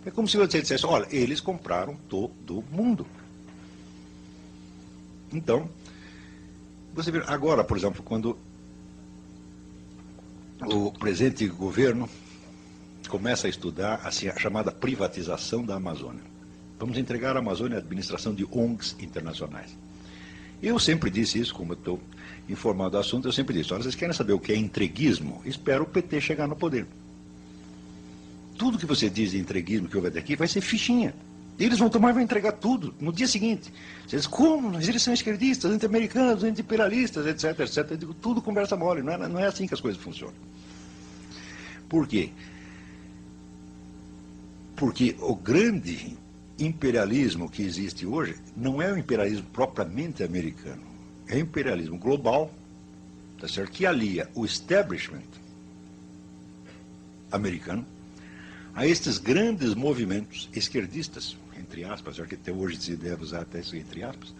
Speaker 5: É como se você dissesse, olha, eles compraram todo mundo. Então, você vê, agora, por exemplo, quando o presente governo começa a estudar assim, a chamada privatização da Amazônia. Vamos entregar a Amazônia à administração de ONGs internacionais. Eu sempre disse isso, como eu estou informado do assunto, eu sempre disse, olha, vocês querem saber o que é entreguismo? Espero o PT chegar no poder. Tudo que você diz de entreguismo que houve até aqui vai ser fichinha. Eles vão tomar e vão entregar tudo no dia seguinte. Vocês, como? Mas eles são esquerdistas, anti-americanos, anti-imperialistas, etc, etc. Eu digo, tudo conversa mole, não é assim que as coisas funcionam. Por quê? Porque o grande imperialismo que existe hoje não é o imperialismo propriamente americano, é o imperialismo global, tá certo? Que alia o establishment americano a estes grandes movimentos esquerdistas, entre aspas, já que até hoje se deve usar até isso entre aspas,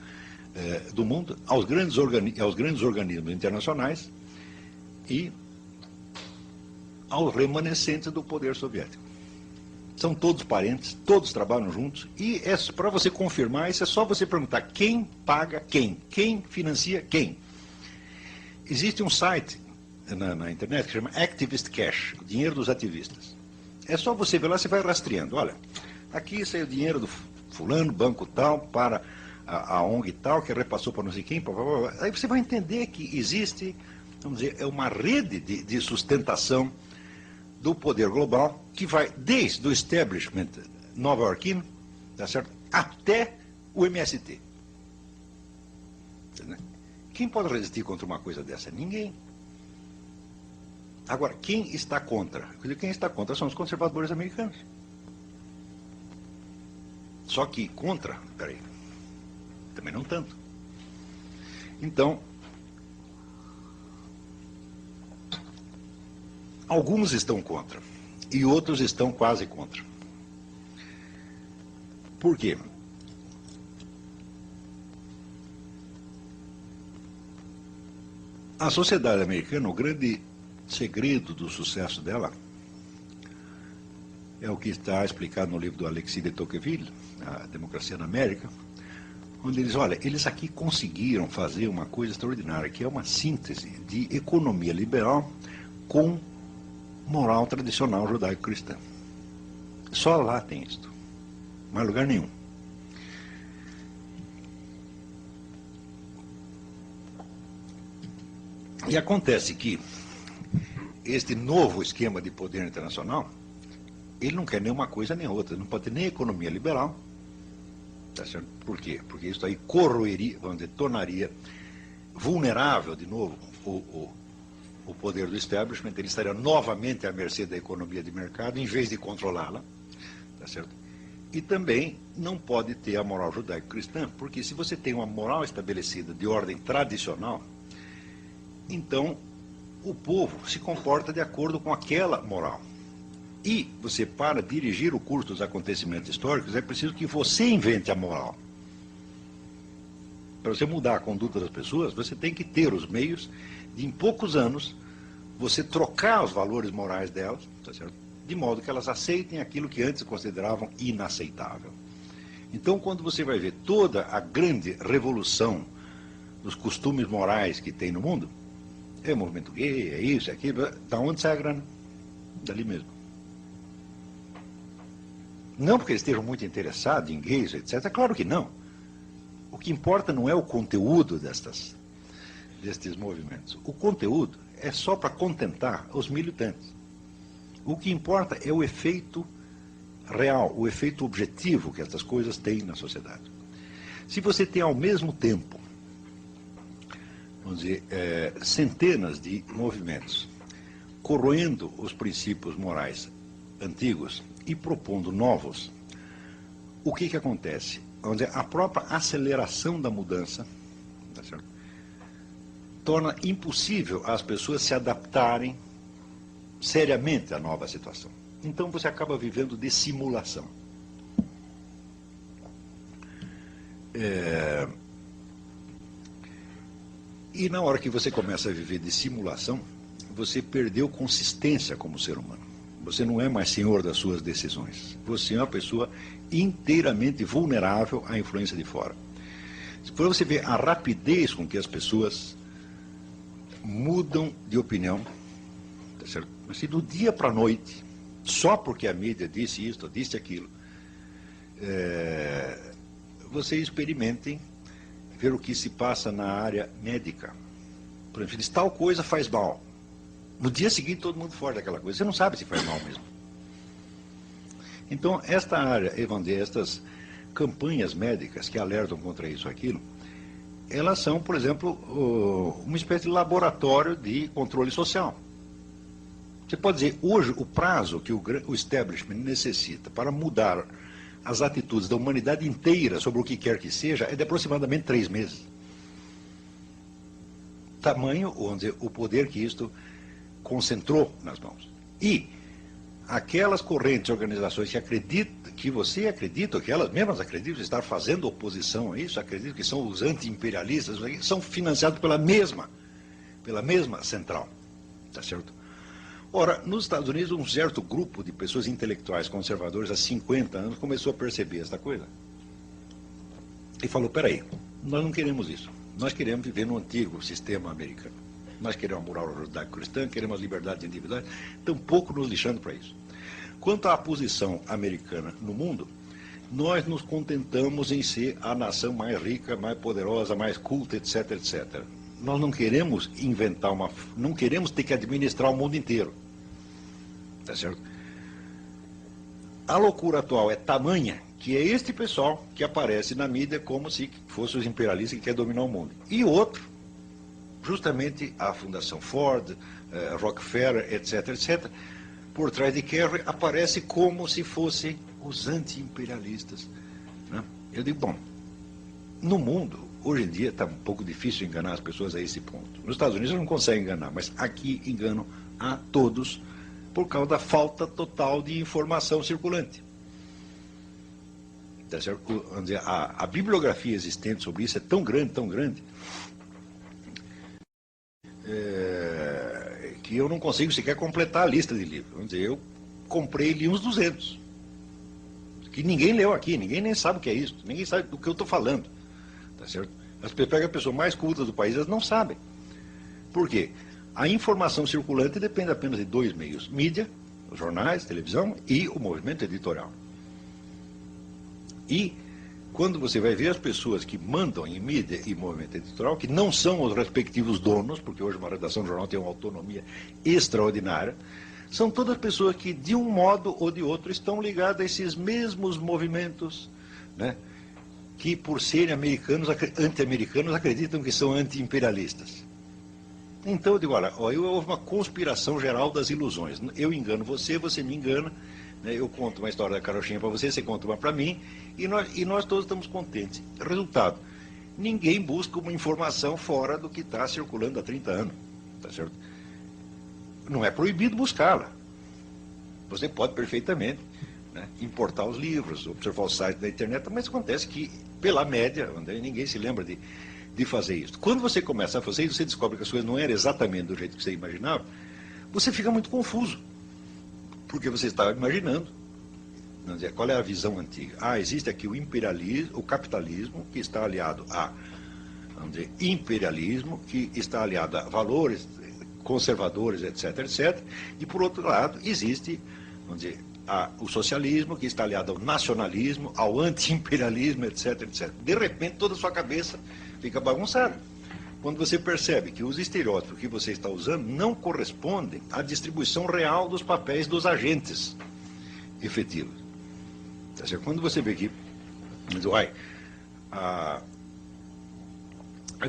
Speaker 5: do mundo, aos grandes organismos internacionais e aos remanescentes do poder soviético. são todos parentes, todos trabalham juntos, e para você confirmar isso é só você perguntar quem paga quem financia quem. Existe um site na internet que chama Activist Cash, o dinheiro dos ativistas. É só você ver lá, você vai rastreando, olha, aqui saiu o dinheiro do fulano, banco tal, para a ONG tal, que repassou para não sei quem, blá, blá, blá. Aí você vai entender que existe, vamos dizer, é uma rede de sustentação do poder global que vai desde o establishment nova-iorquino, tá certo, até o MST. Quem pode resistir contra uma coisa dessa? Ninguém. Agora, quem está contra? Quem está contra são os conservadores americanos. Só que contra, peraí, também não tanto. Então, alguns estão contra e outros estão quase contra. Por quê? A sociedade americana, o grande segredo do sucesso dela é o que está explicado no livro do Alexis de Tocqueville, A Democracia na América, onde eles, olha, eles aqui conseguiram fazer uma coisa extraordinária, que é uma síntese de economia liberal com moral tradicional judaico-cristã. Só lá tem isto, mais lugar nenhum. E acontece que este novo esquema de poder internacional, ele não quer nem uma coisa nem outra, não pode ter nem economia liberal, tá certo? Por quê? Porque isso aí corroeria, vamos dizer, tornaria vulnerável de novo o poder do establishment, ele estaria novamente à mercê da economia de mercado, em vez de controlá-la, tá certo? E também não pode ter a moral judaico-cristã, porque se você tem uma moral estabelecida de ordem tradicional, então o povo se comporta de acordo com aquela moral. E você, para dirigir o curso dos acontecimentos históricos, é preciso que você invente a moral. Para você mudar a conduta das pessoas, você tem que ter os meios de, em poucos anos, você trocar os valores morais delas, tá certo? De modo que elas aceitem aquilo que antes consideravam inaceitável. Então, quando você vai ver toda a grande revolução dos costumes morais que tem no mundo, é o movimento gay, é isso, é aquilo, da onde sai a grana? Dali mesmo. Não porque eles estejam muito interessados em gays, etc. Claro que não. O que importa não é o conteúdo destes movimentos. O conteúdo é só para contentar os militantes. O que importa é o efeito real, o efeito objetivo que essas coisas têm na sociedade. Se você tem ao mesmo tempo, vamos dizer, centenas de movimentos corroendo os princípios morais antigos e propondo novos, o que acontece? Vamos dizer, a própria aceleração da mudança, tá certo? Torna impossível as pessoas se adaptarem seriamente à nova situação. Então você acaba vivendo de simulação. E na hora que você começa a viver de simulação, você perdeu consistência como ser humano. Você não é mais senhor das suas decisões. Você é uma pessoa inteiramente vulnerável à influência de fora. Por você ver a rapidez com que as pessoas mudam de opinião, tá certo? Assim, do dia para a noite, só porque a mídia disse isto, disse aquilo, vocês experimentem ver o que se passa na área médica. Por exemplo, diz, tal coisa faz mal. No dia seguinte, todo mundo foge daquela coisa. Você não sabe se faz mal mesmo. Então, esta área, estas campanhas médicas que alertam contra isso ou aquilo, elas são, por exemplo, uma espécie de laboratório de controle social. Você pode dizer, hoje, o prazo que o establishment necessita para mudar as atitudes da humanidade inteira sobre o que quer que seja é de aproximadamente 3 meses. Tamanho, vamos dizer, o poder que isto concentrou nas mãos. E aquelas correntes, organizações que acreditam, que você acredita, que elas mesmas acreditam estar fazendo oposição a isso, acreditam que são os anti-imperialistas, são financiados pela mesma central, tá certo? Ora, nos Estados Unidos, um certo grupo de pessoas intelectuais conservadoras há 50 anos começou a perceber esta coisa e falou, peraí, nós não queremos isso. Nós queremos viver no antigo sistema americano. Nós queremos a moral judaico-cristã, queremos a liberdade individual, tampouco nos lixando para isso. Quanto à posição americana no mundo, nós nos contentamos em ser a nação mais rica, mais poderosa, mais culta, etc, etc. Nós não queremos inventar não queremos ter que administrar o mundo inteiro. Tá certo? A loucura atual é tamanha que é este pessoal que aparece na mídia como se fossem os imperialistas que querem dominar o mundo. E outro, justamente a Fundação Ford, Rockefeller, etc, etc, por trás de Kerry, aparece como se fossem os anti-imperialistas. Né? Eu digo, bom, no mundo, hoje em dia está um pouco difícil enganar as pessoas a esse ponto. Nos Estados Unidos não conseguem enganar, mas aqui enganam a todos por causa da falta total de informação circulante. Tá certo? A bibliografia existente sobre isso é tão grande, que eu não consigo sequer completar a lista de livros. Vamos dizer, eu comprei e li uns 200, que ninguém leu aqui, ninguém nem sabe o que é isso, ninguém sabe do que eu estou falando. Tá certo? As pessoas pegam a pessoa mais culta do país, elas não sabem. Por quê? A informação circulante depende apenas de dois meios: mídia, os jornais, televisão e o movimento editorial. E quando você vai ver as pessoas que mandam em mídia e movimento editorial, que não são os respectivos donos, porque hoje uma redação de jornal tem uma autonomia extraordinária, são todas pessoas que, de um modo ou de outro, estão ligadas a esses mesmos movimentos, né, que, por serem anti-americanos, acreditam que são anti-imperialistas. Então eu digo, olha, houve uma conspiração geral das ilusões. Eu engano você, você me engana, né, eu conto uma história da carochinha para você, você conta uma para mim, e nós todos estamos contentes. Resultado, ninguém busca uma informação fora do que está circulando há 30 anos. Tá certo? Não é proibido buscá-la. Você pode perfeitamente, né, importar os livros, observar o site da internet, mas acontece que, pela média, ninguém se lembra de fazer isso. Quando você começa a fazer isso, você descobre que as coisas não eram exatamente do jeito que você imaginava, você fica muito confuso, porque você estava imaginando, vamos dizer, qual é a visão antiga. Existe aqui o imperialismo, o capitalismo, que está aliado a, vamos dizer, imperialismo, que está aliado a valores conservadores, etc, etc, e por outro lado existe, vamos dizer, o socialismo, que está aliado ao nacionalismo, ao anti-imperialismo, etc, etc. De repente, toda a sua cabeça fica bagunçada. Quando você percebe que os estereótipos que você está usando não correspondem à distribuição real dos papéis dos agentes efetivos. Quando você vê que,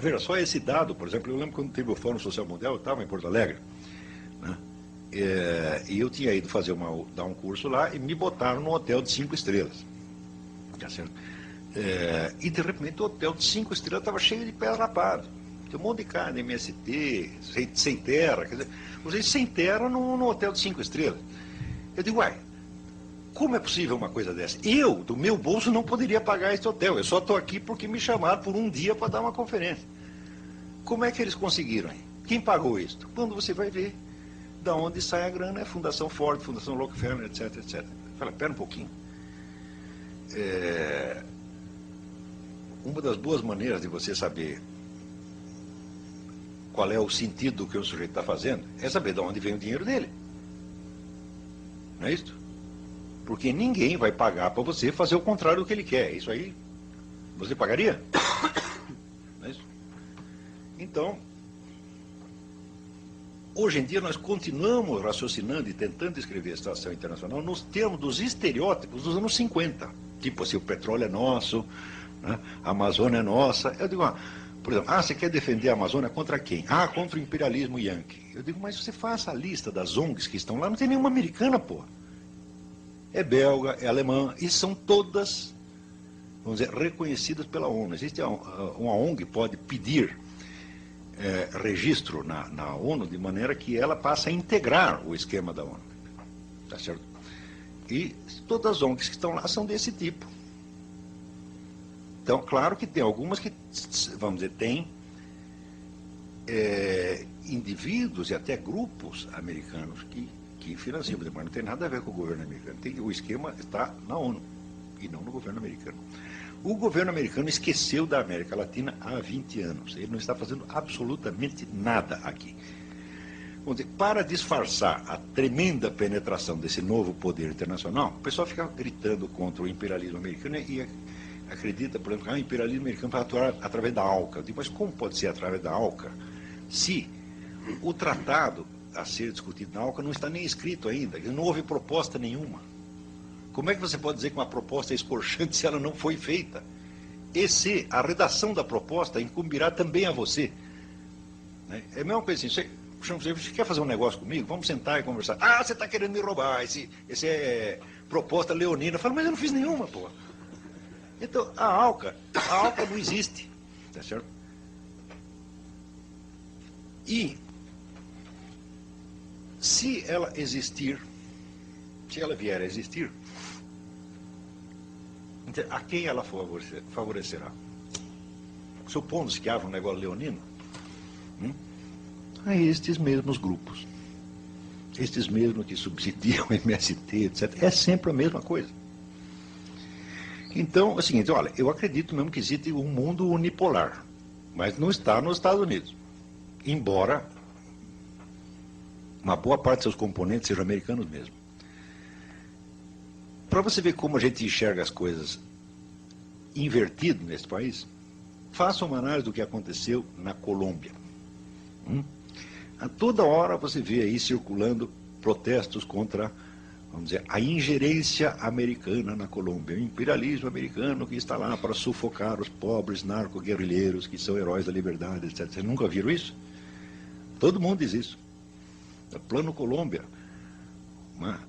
Speaker 5: veja só esse dado, por exemplo, eu lembro quando teve o Fórum Social Mundial, eu estava em Porto Alegre, né? E eu tinha ido dar um curso lá e me botaram num hotel de 5 estrelas. Tá certo? E de repente o hotel de 5 estrelas estava cheio de pés rapados. Tem um monte de carne, MST, sem terra. Quer dizer, vocês sem terra num hotel de 5 estrelas. Eu digo, como é possível uma coisa dessa? Eu, do meu bolso, não poderia pagar esse hotel. Eu só estou aqui porque me chamaram por um dia para dar uma conferência. Como é que eles conseguiram? Quem pagou isso? Quando você vai ver da onde sai a grana, é Fundação Ford, Fundação Rockefeller, etc, etc. Fala, pera um pouquinho. Uma das boas maneiras de você saber qual é o sentido do que o sujeito está fazendo é saber de onde vem o dinheiro dele. Não é isso? Porque ninguém vai pagar para você fazer o contrário do que ele quer. Isso aí, você pagaria? Não é isso? Então, hoje em dia nós continuamos raciocinando e tentando escrever a situação internacional nos termos dos estereótipos dos anos 50. Tipo assim, o petróleo é nosso, né? A Amazônia é nossa. Eu digo, por exemplo, você quer defender a Amazônia contra quem? Contra o imperialismo yankee. Eu digo, mas você faça a lista das ONGs que estão lá, não tem nenhuma americana, pô. É belga, é alemã, e são todas, vamos dizer, reconhecidas pela ONU. Existe uma ONG que pode pedir registro na ONU, de maneira que ela passe a integrar o esquema da ONU. Tá certo? E todas as ONGs que estão lá são desse tipo. Então, claro que tem algumas que, vamos dizer, tem indivíduos e até grupos americanos que que financia, mas não tem nada a ver com o governo americano. O esquema está na ONU e não no governo americano. O governo americano esqueceu da América Latina há 20 anos. Ele não está fazendo absolutamente nada aqui. Vamos dizer, para disfarçar a tremenda penetração desse novo poder internacional, o pessoal fica gritando contra o imperialismo americano e acredita, por exemplo, que o imperialismo americano vai atuar através da ALCA. Eu digo, mas como pode ser através da ALCA se o tratado a ser discutido na ALCA não está nem escrito ainda, não houve proposta nenhuma? Como é que você pode dizer que uma proposta é escorchante se ela não foi feita? E se a redação da proposta incumbirá também a você? Né? É a mesma coisa assim, você quer fazer um negócio comigo? Vamos sentar e conversar. Ah, você está querendo me roubar, esse é proposta leonina. Eu falo, mas eu não fiz nenhuma, pô. Então, a ALCA não existe, tá certo? E, se ela existir, se ela vier a existir, então, a quem ela favorecerá? Supondo-se que haja um negócio leonino, a estes mesmos grupos, estes mesmos que subsidiam o MST, etc. É sempre a mesma coisa. Então, é o seguinte, olha, eu acredito mesmo que existe um mundo unipolar, mas não está nos Estados Unidos. Embora uma boa parte de seus componentes sejam americanos mesmo. Para você ver como a gente enxerga as coisas invertido nesse país, faça uma análise do que aconteceu na Colômbia. A toda hora você vê aí circulando protestos contra, vamos dizer, a ingerência americana na Colômbia, o imperialismo americano que está lá para sufocar os pobres narco-guerrilheiros que são heróis da liberdade, etc. Vocês nunca viram isso? Todo mundo diz isso. O Plano Colômbia, uma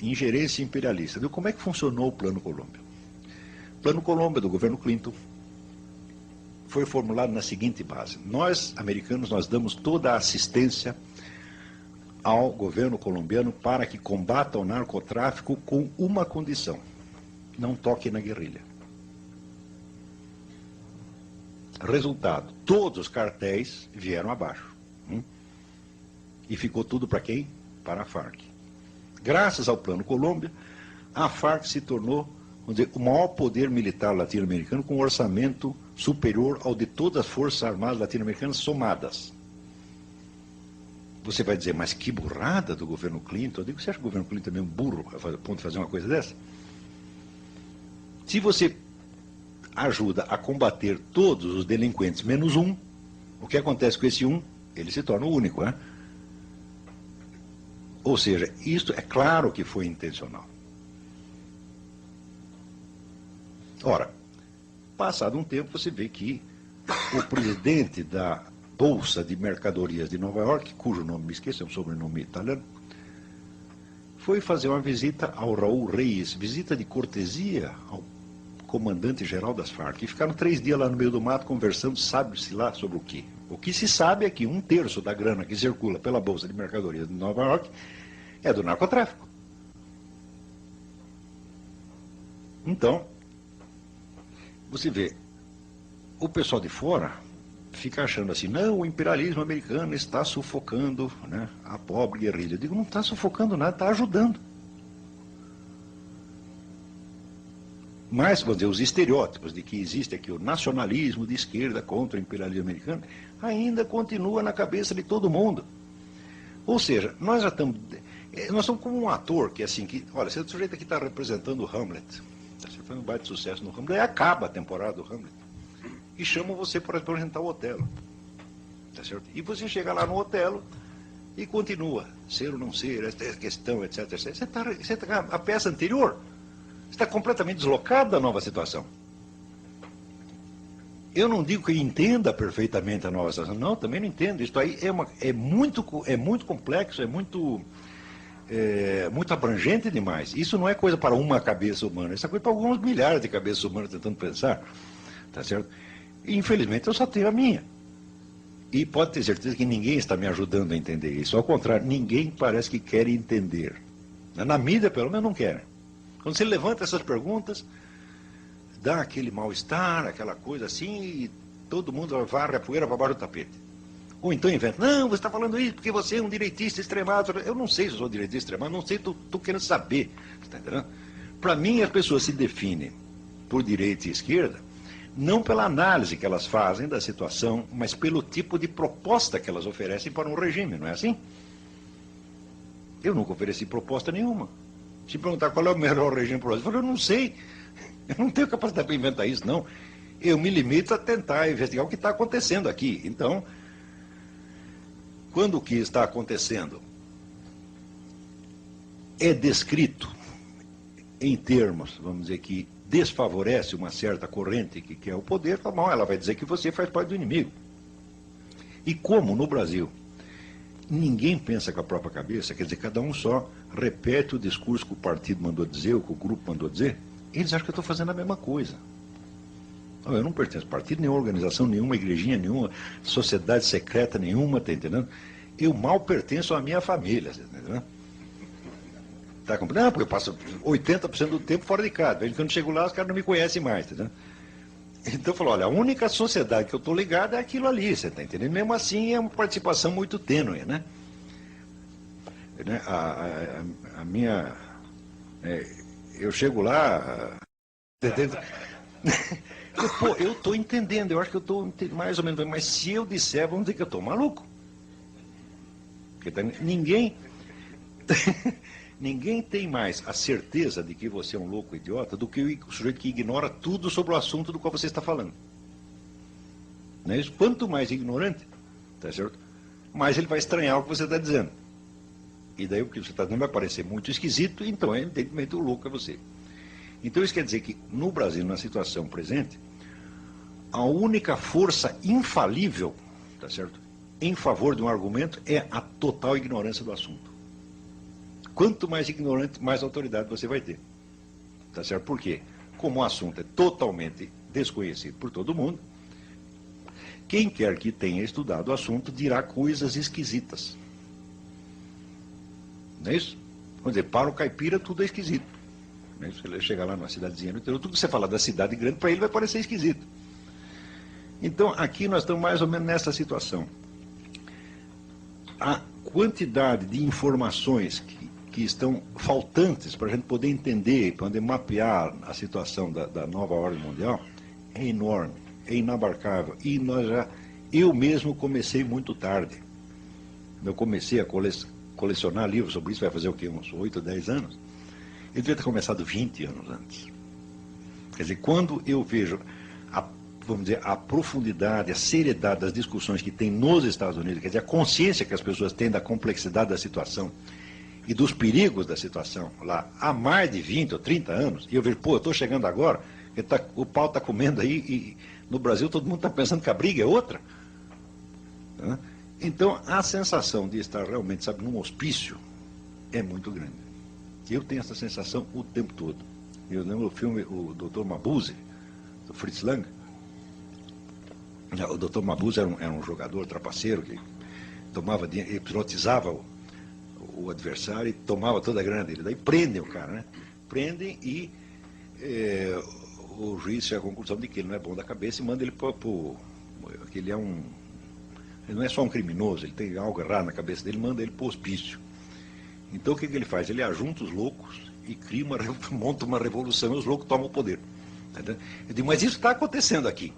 Speaker 5: ingerência imperialista. Como é que funcionou o Plano Colômbia? O Plano Colômbia do governo Clinton foi formulado na seguinte base: nós, americanos, nós damos toda a assistência ao governo colombiano para que combata o narcotráfico com uma condição: não toque na guerrilha. Resultado, todos os cartéis vieram abaixo. E ficou tudo para quem? Para a Farc. Graças ao Plano Colômbia, a Farc se tornou, vamos dizer, o maior poder militar latino-americano com um orçamento superior ao de todas as forças armadas latino-americanas somadas. Você vai dizer, mas que burrada do governo Clinton. Eu digo, você acha que o governo Clinton é mesmo burro a ponto de fazer uma coisa dessa? Se você ajuda a combater todos os delinquentes menos um, o que acontece com esse um? Ele se torna o único, né? Ou seja, isto é claro que foi intencional. Ora, passado um tempo, você vê que o presidente da Bolsa de Mercadorias de Nova York, cujo nome me esqueço, é um sobrenome italiano, foi fazer uma visita ao Raul Reis, visita de cortesia ao comandante-geral das Farc. E ficaram 3 dias lá no meio do mato conversando, sabe-se lá sobre o quê. O que se sabe é que 1/3 da grana que circula pela Bolsa de Mercadorias de Nova York é do narcotráfico. Então, você vê, o pessoal de fora fica achando assim, não, o imperialismo americano está sufocando, né, a pobre guerrilha. Eu digo, não está sufocando nada, está ajudando. Mas, vamos dizer, os estereótipos de que existe aqui o nacionalismo de esquerda contra o imperialismo americano ainda continua na cabeça de todo mundo. Ou seja, nós somos como um ator que, assim, que, olha, se o sujeito aqui está representando o Hamlet, você foi um baita sucesso no Hamlet, aí acaba a temporada do Hamlet e chamam você para representar o Otelo. Tá certo? E você chega lá no Otelo e continua, ser ou não ser, essa questão, etc. Você está a peça anterior está completamente deslocado da nova situação. Eu não digo que entenda perfeitamente a nova situação, não, também não entendo. Isso aí é muito complexo, é muito abrangente demais. Isso não é coisa para uma cabeça humana, isso é coisa para alguns milhares de cabeças humanas tentando pensar, tá certo? E, infelizmente, eu só tenho a minha. E pode ter certeza que ninguém está me ajudando a entender isso. Ao contrário, ninguém parece que quer entender. Na mídia, pelo menos, não querem. Quando você levanta essas perguntas, dá aquele mal-estar, aquela coisa assim, e todo mundo varre a poeira para baixo do tapete. Ou então inventa, não, você está falando isso porque você é um direitista extremado. Eu não sei se eu sou direitista extremado, não sei, estou querendo saber. Está entendendo? Para mim, as pessoas se definem por direita e esquerda, não pela análise que elas fazem da situação, mas pelo tipo de proposta que elas oferecem para um regime, não é assim? Eu nunca ofereci proposta nenhuma. Se perguntar qual é o melhor regime para o Brasil, eu falo, eu não sei. Eu não tenho capacidade para inventar isso, não. Eu me limito a tentar investigar o que está acontecendo aqui. Então, quando o que está acontecendo é descrito em termos, vamos dizer, que desfavorece uma certa corrente que quer o poder, bom, ela vai dizer que você faz parte do inimigo. E como no Brasil ninguém pensa com a própria cabeça, quer dizer, cada um só repete o discurso que o partido mandou dizer, ou que o grupo mandou dizer, eles acham que eu estou fazendo a mesma coisa. Eu não pertenço a partido nenhum, organização nenhuma, igrejinha nenhuma, sociedade secreta nenhuma, tá entendendo? Eu mal pertenço à minha família, tá entendendo? Tá compreendendo? Não, porque eu passo 80% do tempo fora de casa. Quando eu chego lá, os caras não me conhecem mais, tá entendendo? Então eu falo, olha, a única sociedade que eu estou ligado é aquilo ali, você está entendendo? Mesmo assim é uma participação muito tênue, né? A minha... eu chego lá... eu estou entendendo, eu acho que eu estou mais ou menos... Mas se eu disser, vamos dizer que eu estou maluco. Porque ninguém... Ninguém tem mais a certeza de que você é um louco idiota do que o sujeito que ignora tudo sobre o assunto do qual você está falando. Não é isso? Quanto mais ignorante, tá certo? Mais ele vai estranhar o que você está dizendo. E daí o que você está dizendo vai parecer muito esquisito, então evidentemente o louco é você. Então isso quer dizer que no Brasil, na situação presente, a única força infalível, tá certo, em favor de um argumento é a total ignorância do assunto. Quanto mais ignorante, mais autoridade você vai ter. Tá certo? Por quê? Como o assunto é totalmente desconhecido por todo mundo, quem quer que tenha estudado o assunto dirá coisas esquisitas. Não é isso? Vamos dizer, para o caipira tudo é esquisito. Não é isso? Ele chega lá numa cidadezinha no interior, tudo que você falar da cidade grande, para ele vai parecer esquisito. Então, aqui nós estamos mais ou menos nessa situação. A quantidade de informações que estão faltantes para a gente poder entender, para poder mapear a situação da nova ordem mundial, é enorme, é inabarcável. E eu mesmo comecei muito tarde. Eu comecei a colecionar livros sobre isso, vai fazer o quê? Uns 8 ou 10 anos? Eu devia ter começado 20 anos antes. Quer dizer, quando eu vejo vamos dizer, a profundidade, a seriedade das discussões que tem nos Estados Unidos, quer dizer, a consciência que as pessoas têm da complexidade da situação e dos perigos da situação lá há mais de 20 ou 30 anos, e eu vejo, eu estou chegando agora, o pau está comendo aí, e no Brasil todo mundo está pensando que a briga é outra. Né? Então, a sensação de estar realmente, sabe, num hospício é muito grande. Eu tenho essa sensação o tempo todo. Eu lembro do filme O Dr. Mabuse, do Fritz Lang. O Dr. Mabuse era um jogador trapaceiro que tomava dinheiro, hipnotizava o adversário e tomava toda a grana dele. Daí prendem o cara, né? Prendem e o juiz chega à conclusão de que ele não é bom da cabeça e manda ele para que ele não é só um criminoso, ele tem algo errado na cabeça dele, manda ele para o hospício. Então o que ele faz? Ele ajunta os loucos e monta uma revolução e os loucos tomam o poder. Entendeu? Eu digo, mas isso está acontecendo aqui.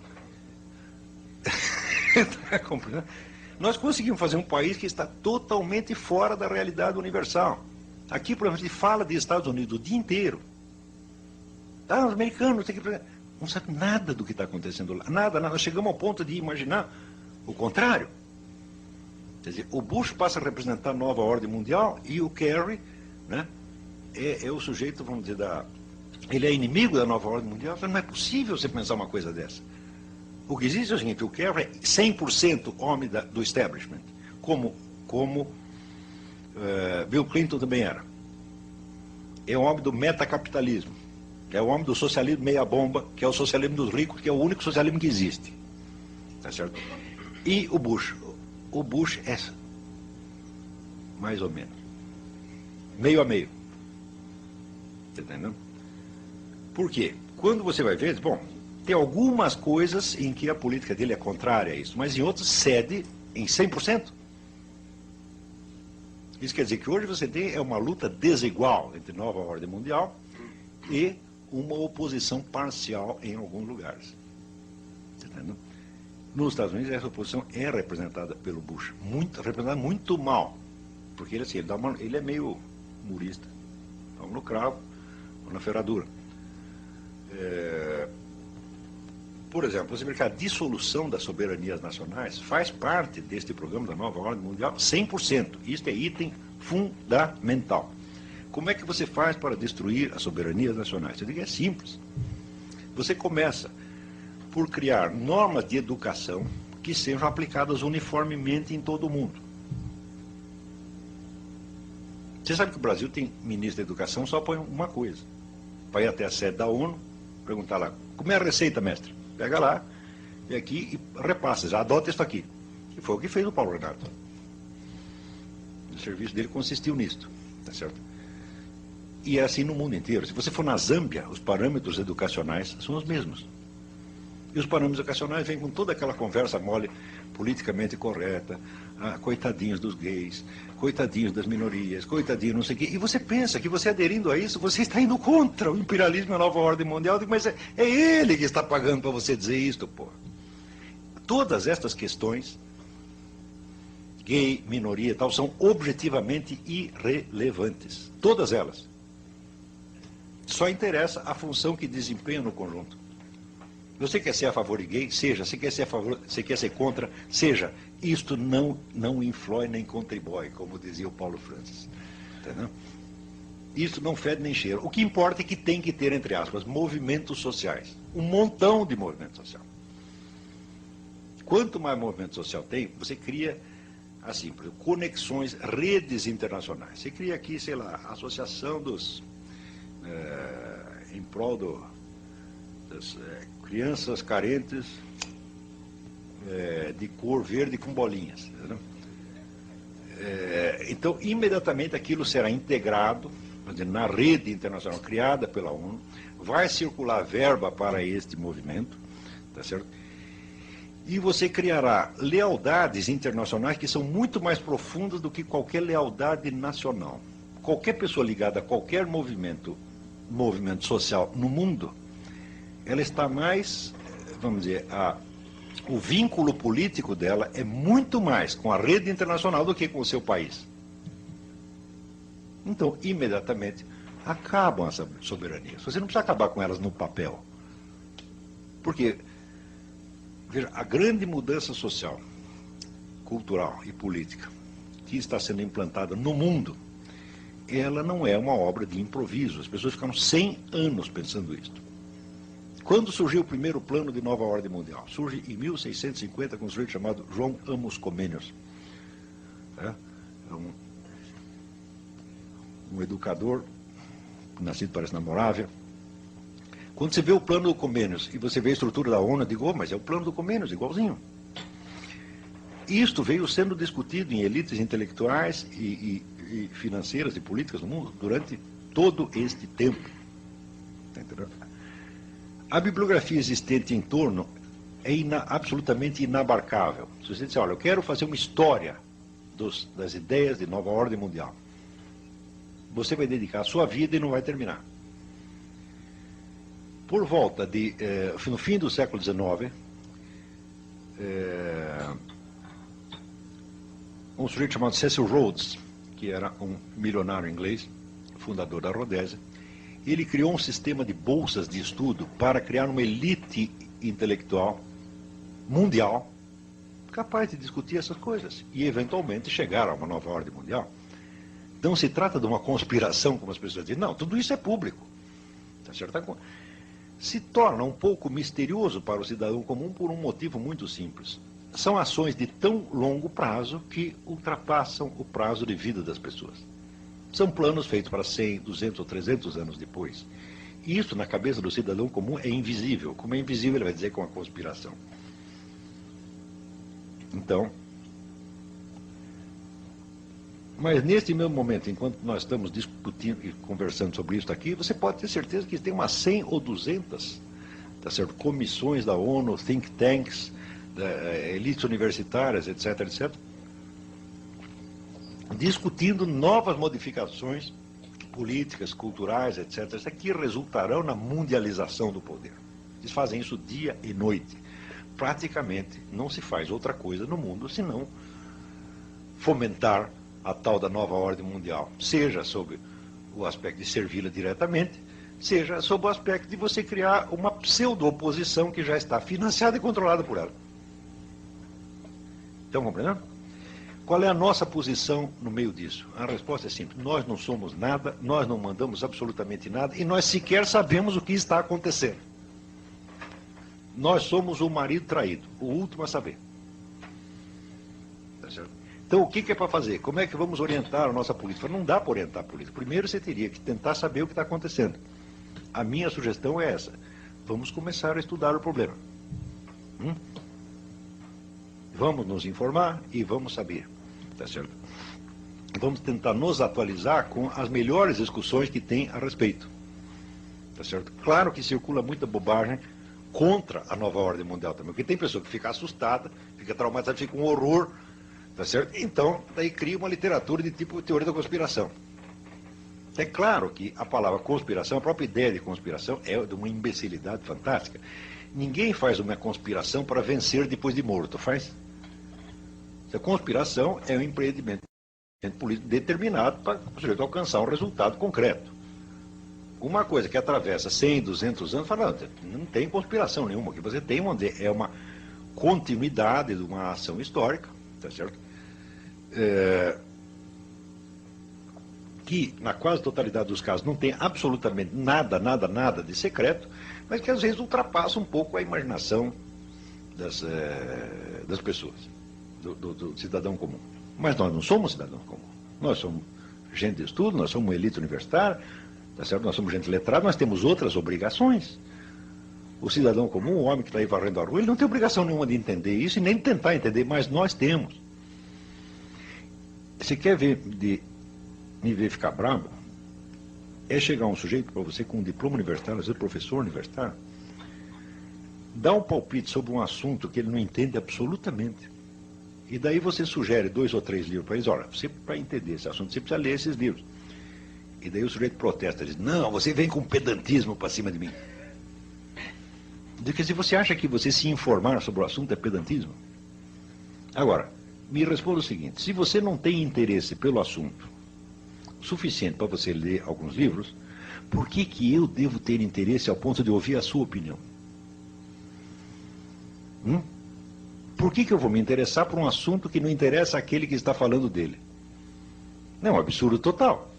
Speaker 5: Nós conseguimos fazer um país que está totalmente fora da realidade universal. Aqui, por exemplo, a gente fala de Estados Unidos o dia inteiro. Os americanos não sabem nada do que está acontecendo lá. Nada. Nós chegamos ao ponto de imaginar o contrário. Quer dizer, o Bush passa a representar a nova ordem mundial e o Kerry, né, é o sujeito, vamos dizer, ele é inimigo da nova ordem mundial. Não é possível você pensar uma coisa dessa. O que existe é o seguinte, o Kerry é 100% homem do establishment, como Bill Clinton também era. É o homem do metacapitalismo, é o homem do socialismo meia-bomba, que é o socialismo dos ricos, que é o único socialismo que existe. Tá certo? E o Bush é mais ou menos, meio a meio. Tá entendendo? Por quê? Quando você vai ver, bom, tem algumas coisas em que a política dele é contrária a isso, mas em outras cede em 100%. Isso quer dizer que hoje você tem uma luta desigual entre nova ordem mundial e uma oposição parcial em alguns lugares. Você tá entendendo? Nos Estados Unidos, essa oposição é representada pelo Bush, representada muito mal, porque ele, assim, ele é meio humorista, então no cravo ou na ferradura. Por exemplo, você vê que a dissolução das soberanias nacionais faz parte deste programa da nova ordem mundial 100%. Isto é item fundamental. Como é que você faz para destruir as soberanias nacionais? Eu digo, é simples. Você começa por criar normas de educação que sejam aplicadas uniformemente em todo o mundo. Você sabe que o Brasil tem ministro da educação só põe uma coisa. Vai até a sede da ONU, perguntar lá, como é a receita, mestre? Pega lá, vem aqui e repassa, já adota isso aqui. E foi o que fez o Paulo Renato. O serviço dele consistiu nisto, tá certo? E é assim no mundo inteiro. Se você for na Zâmbia, os parâmetros educacionais são os mesmos. E os parâmetros educacionais vêm com toda aquela conversa mole, politicamente correta, coitadinhos dos gays, coitadinhos das minorias, coitadinhos não sei o quê. E você pensa que você aderindo a isso, você está indo contra o imperialismo e a nova ordem mundial, mas é ele que está pagando para você dizer isto, pô. Todas estas questões, gay, minoria e tal, são objetivamente irrelevantes. Todas elas. Só interessa a função que desempenha no conjunto. Você quer ser a favor de gay? Seja. Você quer ser a favor, você quer ser contra? Seja. Isto não influi nem contribui, como dizia o Paulo Francis. Entendeu? Isso não fede nem cheira. O que importa é que tem que ter, entre aspas, movimentos sociais. Um montão de movimento social. Quanto mais movimento social tem, você cria, assim, por exemplo, conexões, redes internacionais. Você cria aqui, sei lá, a associação dos... em prol das crianças carentes de cor verde com bolinhas. Então, imediatamente aquilo será integrado na rede internacional criada pela ONU, vai circular verba para este movimento, tá certo? E você criará lealdades internacionais que são muito mais profundas do que qualquer lealdade nacional. Qualquer pessoa ligada a qualquer movimento social no mundo, ela está mais, vamos dizer, o vínculo político dela é muito mais com a rede internacional do que com o seu país. Então, imediatamente, acabam as soberanias. Você não precisa acabar com elas no papel. Porque, veja, a grande mudança social, cultural e política que está sendo implantada no mundo, ela não é uma obra de improviso. As pessoas ficaram 100 anos pensando isto. Quando surgiu o primeiro plano de nova ordem mundial? Surge em 1650 com um sujeito chamado João Amos Comênios. Um educador, nascido, parece, na Morávia. Quando você vê o plano do Comênios e você vê a estrutura da ONU, eu digo, mas é o plano do Comênios, igualzinho. Isto veio sendo discutido em elites intelectuais e financeiras e políticas no mundo durante todo este tempo. Entendeu? A bibliografia existente em torno é absolutamente inabarcável. Se você disser, olha, eu quero fazer uma história das ideias de nova ordem mundial, você vai dedicar a sua vida e não vai terminar. Por volta no fim do século XIX, um sujeito chamado Cecil Rhodes, que era um milionário inglês, fundador da Rodésia, ele criou um sistema de bolsas de estudo para criar uma elite intelectual mundial capaz de discutir essas coisas e, eventualmente, chegar a uma nova ordem mundial. Então, se trata de uma conspiração, como as pessoas dizem. Não, tudo isso é público. Tá certo? Se torna um pouco misterioso para o cidadão comum por um motivo muito simples. São ações de tão longo prazo que ultrapassam o prazo de vida das pessoas. São planos feitos para 100, 200 ou 300 anos depois. E isso, na cabeça do cidadão comum, é invisível. Como é invisível, ele vai dizer que é uma conspiração. Então, mas neste mesmo momento, enquanto nós estamos discutindo e conversando sobre isso aqui, você pode ter certeza que tem umas 100 ou 200, tá certo, comissões da ONU, think tanks, elites universitárias, etc., etc., discutindo novas modificações políticas, culturais, etc., que resultarão na mundialização do poder. Eles fazem isso dia e noite. Praticamente não se faz outra coisa no mundo senão fomentar a tal da nova ordem mundial, seja sob o aspecto de servi-la diretamente, seja sob o aspecto de você criar uma pseudo-oposição que já está financiada e controlada por ela. Estão compreendendo? Qual é a nossa posição no meio disso? A resposta é simples. Nós não somos nada, nós não mandamos absolutamente nada e nós sequer sabemos o que está acontecendo. Nós somos o marido traído, o último a saber. Tá certo? Então, o que é para fazer? Como é que vamos orientar a nossa política? Não dá para orientar a política. Primeiro, você teria que tentar saber o que está acontecendo. A minha sugestão é essa. Vamos começar a estudar o problema. Vamos nos informar e vamos saber. Tá certo? Vamos tentar nos atualizar com as melhores discussões que tem a respeito. Tá certo? Claro que circula muita bobagem contra a nova ordem mundial também, porque tem pessoa que fica assustada, fica traumatizada, fica um horror, tá certo? Então, daí cria uma literatura de tipo teoria da conspiração. É claro que a palavra conspiração, a própria ideia de conspiração é de uma imbecilidade fantástica. Ninguém faz uma conspiração para vencer depois de morto, faz? A conspiração é um empreendimento político determinado para o sujeito alcançar um resultado concreto. Uma coisa que atravessa 100, 200 anos, fala, não tem conspiração nenhuma, que você tem é uma continuidade de uma ação histórica, tá certo? Que na quase totalidade dos casos não tem absolutamente nada de secreto, mas que às vezes ultrapassa um pouco a imaginação das pessoas. Do cidadão comum. Mas nós não somos cidadão comum. Nós somos gente de estudo, nós somos uma elite universitária, tá certo? Nós somos gente letrada, nós temos outras obrigações. O cidadão comum, o homem que está aí varrendo a rua, ele não tem obrigação nenhuma de entender isso e nem de tentar entender, mas nós temos. Você quer me ver ficar bravo? É chegar um sujeito para você com um diploma universitário, às vezes professor universitário, dá um palpite sobre um assunto que ele não entende absolutamente. E daí você sugere 2 ou 3 livros para eles. Olha, você para entender esse assunto, você precisa ler esses livros. E daí o sujeito protesta, diz, não, você vem com pedantismo para cima de mim. Diz que se você acha que você se informar sobre o assunto é pedantismo. Agora, me responda o seguinte, se você não tem interesse pelo assunto suficiente para você ler alguns livros, por que eu devo ter interesse ao ponto de ouvir a sua opinião? Por que eu vou me interessar por um assunto que não interessa àquele que está falando dele? Não, é um absurdo total.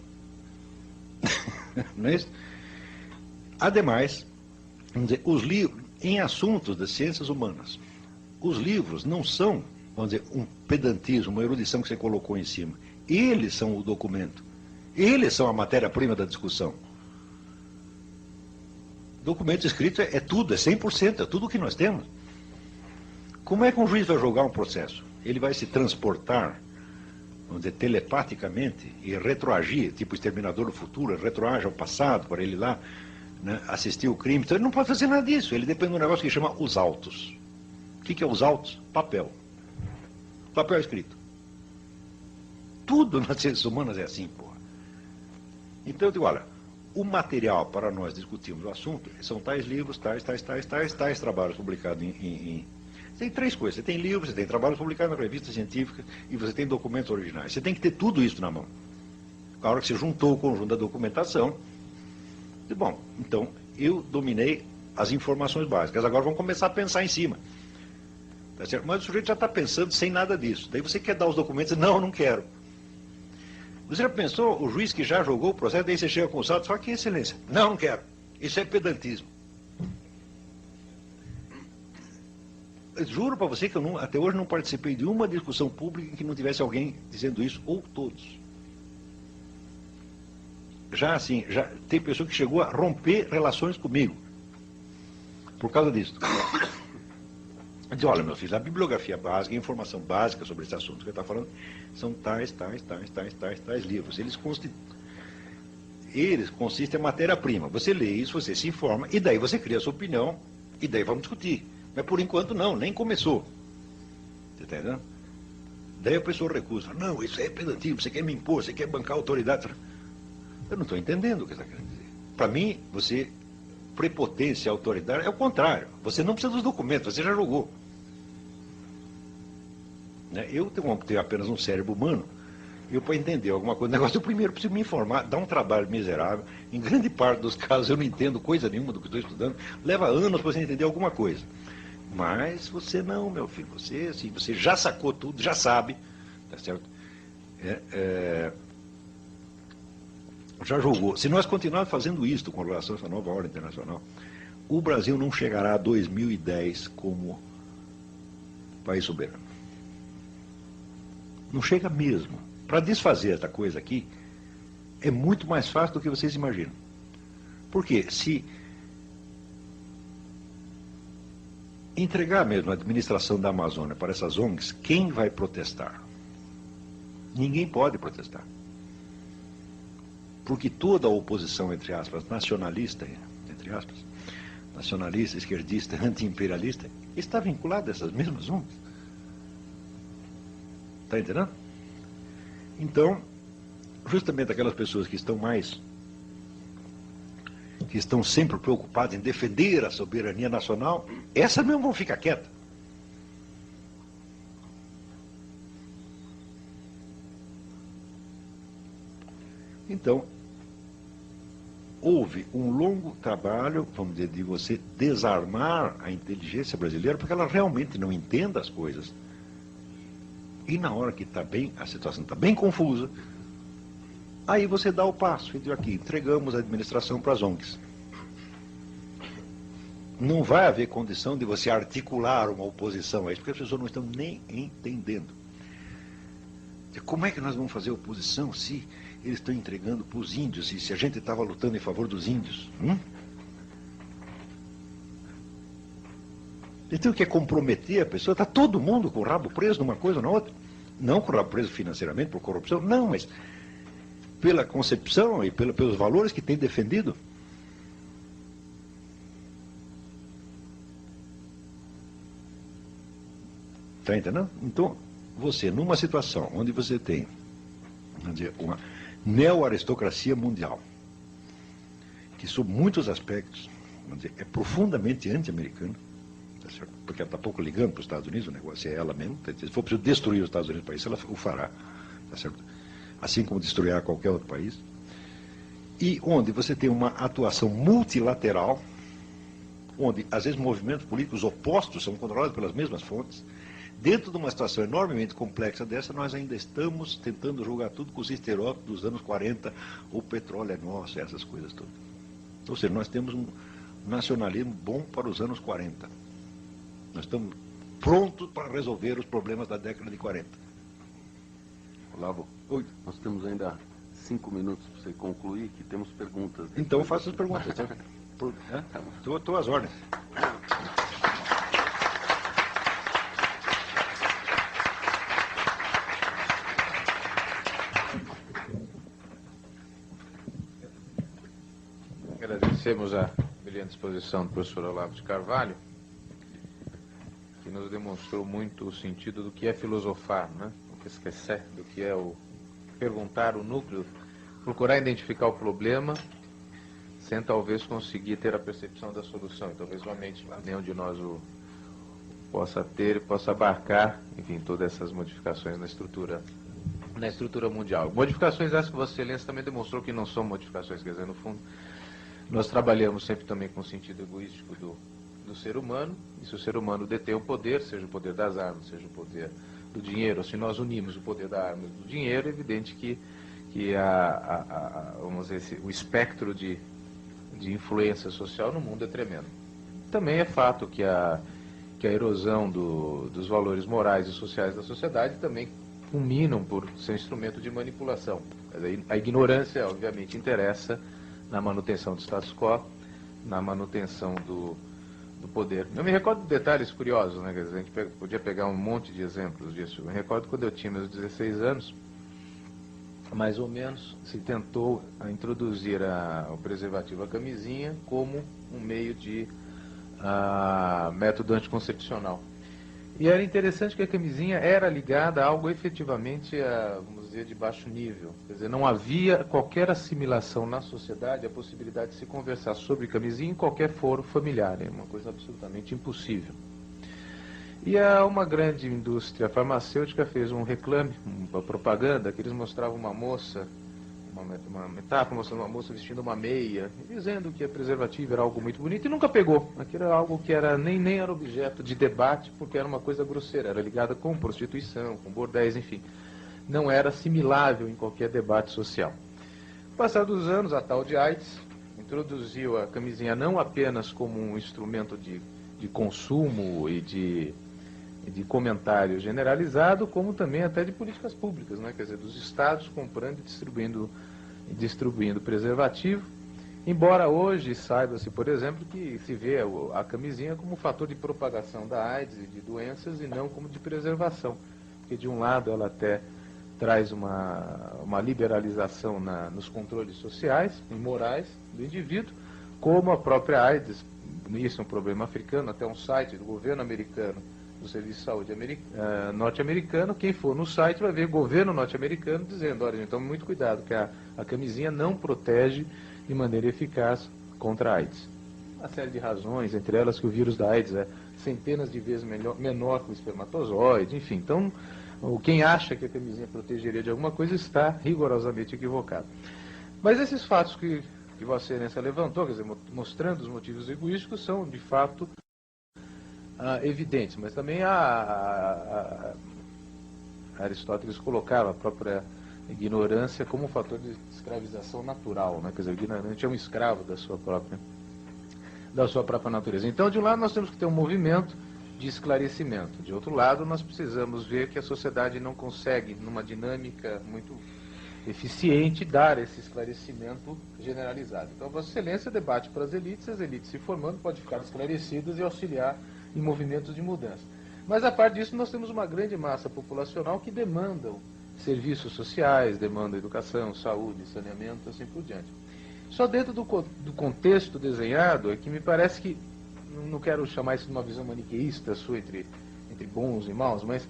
Speaker 5: Não é isso? Ademais, vamos dizer, os livros, em assuntos das ciências humanas, os livros não são, vamos dizer, um pedantismo, uma erudição que você colocou em cima. Eles são o documento. Eles são a matéria-prima da discussão. Documento escrito é tudo, é 100%, é tudo o que nós temos. Como é que um juiz vai julgar um processo? Ele vai se transportar, vamos dizer, telepaticamente e retroagir, tipo Exterminador do Futuro, retroage ao passado para ele lá, né, assistir o crime. Então ele não pode fazer nada disso, ele depende de um negócio que chama os autos. O que é os autos? Papel. Papel escrito. Tudo nas ciências humanas é assim, porra. Então eu digo, olha, o material para nós discutirmos o assunto são tais livros, tais trabalhos publicados Tem 3 coisas. Você tem livros, você tem trabalhos publicados na revista científica e você tem documentos originais. Você tem que ter tudo isso na mão. A hora que você juntou o conjunto da documentação, bom, então eu dominei as informações básicas. Agora vamos começar a pensar em cima. Tá certo? Mas o sujeito já está pensando sem nada disso. Daí você quer dar os documentos, não quero. Você já pensou, o juiz que já jogou o processo, daí você chega com os autos, só que excelência. Não quero. Isso é pedantismo. Eu juro para você que eu até hoje não participei de uma discussão pública em que não tivesse alguém dizendo isso, ou todos. Já assim, já tem pessoa que chegou a romper relações comigo por causa disso. Eu disse, olha, meu filho, a bibliografia básica, a informação básica sobre esse assunto que eu estou falando, são tais livros. Eles consistem em matéria-prima. Você lê isso, você se informa, e daí você cria a sua opinião, e daí vamos discutir. Mas por enquanto não, nem começou. está entendendo? Daí a pessoa recusa. Não, isso é pedantismo, você quer me impor, você quer bancar a autoridade. Eu não estou entendendo o que você está querendo dizer. Para mim, você, prepotência, autoridade, é o contrário. Você não precisa dos documentos, você já jogou. Né? Eu tenho apenas um cérebro humano. Eu, para entender alguma coisa, o negócio, eu primeiro preciso me informar, dá um trabalho miserável. Em grande parte dos casos eu não entendo coisa nenhuma do que estou estudando. Leva anos para você entender alguma coisa. Mas você não, meu filho, você, assim, você já sacou tudo, já sabe, tá certo? Já jogou. Se nós continuarmos fazendo isso com relação a essa nova ordem internacional, o Brasil não chegará a 2010 como país soberano. Não chega mesmo. Para desfazer essa coisa aqui, é muito mais fácil do que vocês imaginam. Porque se entregar mesmo a administração da Amazônia para essas ONGs, quem vai protestar? Ninguém pode protestar. Porque toda a oposição, entre aspas, nacionalista, entre aspas, nacionalista, esquerdista, anti-imperialista, está vinculada a essas mesmas ONGs. Está entendendo? Então, justamente aquelas pessoas que estão sempre preocupadas em defender a soberania nacional, essas mesmo vão ficar quietas. Então, houve um longo trabalho, vamos dizer, de você desarmar a inteligência brasileira, porque ela realmente não entende as coisas. E na hora que está bem, a situação está bem confusa, aí você dá o passo, e aqui, entregamos a administração para as ONGs. Não vai haver condição de você articular uma oposição a isso, porque as pessoas não estão nem entendendo. Como é que nós vamos fazer oposição se eles estão entregando para os índios, se a gente estava lutando em favor dos índios? Então, que é comprometer a pessoa, está todo mundo com o rabo preso numa coisa ou na outra. Não com o rabo preso financeiramente, por corrupção, não, mas pela concepção e pelos valores que tem defendido. Está entendendo? Então, você, numa situação onde você tem, vamos dizer, uma neo-aristocracia mundial, que sob muitos aspectos, vamos dizer, é profundamente anti-americana, tá certo? Porque ela está pouco ligando para os Estados Unidos, o negócio é ela mesmo. Se for preciso destruir os Estados Unidos para isso, ela o fará, tá certo? Assim como destruirá qualquer outro país. E onde você tem uma atuação multilateral, onde às vezes movimentos políticos opostos são controlados pelas mesmas fontes. Dentro de uma situação enormemente complexa dessa, nós ainda estamos tentando jogar tudo com os estereótipos dos anos 40, o petróleo é nosso, essas coisas todas. Ou seja, nós temos um nacionalismo bom para os anos 40. Nós estamos prontos para resolver os problemas da década de 40.
Speaker 4: Olavo,
Speaker 5: Oi.
Speaker 4: Nós temos ainda 5 minutos para você concluir, que temos perguntas.
Speaker 5: Então faça as perguntas. Estou às ordens.
Speaker 3: Agradecemos a brilhante exposição do professor Olavo de Carvalho, que nos demonstrou muito o sentido do que é filosofar, né? O que esquecer, do que é o perguntar o núcleo, procurar identificar o problema, sem talvez conseguir ter a percepção da solução. E talvez somente nenhum de nós o possa ter e possa abarcar, enfim, todas essas modificações na estrutura mundial. Modificações essas que Vossa Excelência também demonstrou que não são modificações, quer dizer, no fundo, nós trabalhamos sempre também com o sentido egoístico do ser humano, e se o ser humano detém o poder, seja o poder das armas, seja o poder do dinheiro, ou se nós unimos o poder da arma e do dinheiro, é evidente que vamos dizer, o espectro de influência social no mundo é tremendo. Também é fato que a erosão dos valores morais e sociais da sociedade também culminam por ser instrumento de manipulação. A ignorância, obviamente, interessa na manutenção do status quo, na manutenção do poder. Eu me recordo de detalhes curiosos, né? Quer dizer, a gente podia pegar um monte de exemplos disso. Eu me recordo quando eu tinha meus 16 anos, mais ou menos, se tentou introduzir o preservativo, a camisinha, como um meio de método anticoncepcional. E era interessante que a camisinha era ligada a algo efetivamente, vamos dizer, de baixo nível. Quer dizer, não havia qualquer assimilação na sociedade, a possibilidade de se conversar sobre camisinha em qualquer foro familiar. É uma coisa absolutamente impossível. E uma grande indústria farmacêutica fez um reclame, uma propaganda, que eles mostravam uma moça, uma metáfora mostrando uma moça vestindo uma meia, dizendo que a preservativa era algo muito bonito e nunca pegou. Aquilo era algo que nem era objeto de debate, porque era uma coisa grosseira, era ligada com prostituição, com bordéis, enfim. Não era assimilável em qualquer debate social. Passados os anos, a tal de AIDS introduziu a camisinha não apenas como um instrumento de consumo e de comentário generalizado, como também até de políticas públicas, né? Quer dizer, dos estados comprando e distribuindo preservativo, embora hoje saiba-se, por exemplo, que se vê a camisinha como um fator de propagação da AIDS e de doenças e não como de preservação, porque de um lado ela até traz uma liberalização nos controles sociais e morais do indivíduo, como a própria AIDS, isso é um problema africano, até um site do governo americano, do Serviço de Saúde norte-americano, quem for no site vai ver governo norte-americano dizendo, olha, gente, tome muito cuidado, que a camisinha não protege de maneira eficaz contra a AIDS. Uma série de razões, entre elas que o vírus da AIDS é centenas de vezes menor que o espermatozoide, enfim. Então, quem acha que a camisinha protegeria de alguma coisa está rigorosamente equivocado. Mas esses fatos que Vossa Excelência levantou, quer dizer, mostrando os motivos egoísticos, são, de fato, evidentes, mas também Aristóteles colocava a própria ignorância como um fator de escravização natural, né? Quer dizer, o ignorante é um escravo da sua própria natureza. Então, de um lado, nós temos que ter um movimento de esclarecimento. De outro lado, nós precisamos ver que a sociedade não consegue, numa dinâmica muito eficiente, dar esse esclarecimento generalizado. Então, Vossa Excelência debate para as elites se formando, podem ficar esclarecidas e auxiliar em movimentos de mudança. Mas, a parte disso, nós temos uma grande massa populacional que demandam serviços sociais, demandam educação, saúde, saneamento, assim por diante. Só dentro do contexto desenhado é que me parece que, não quero chamar isso de uma visão maniqueísta sua entre bons e maus, mas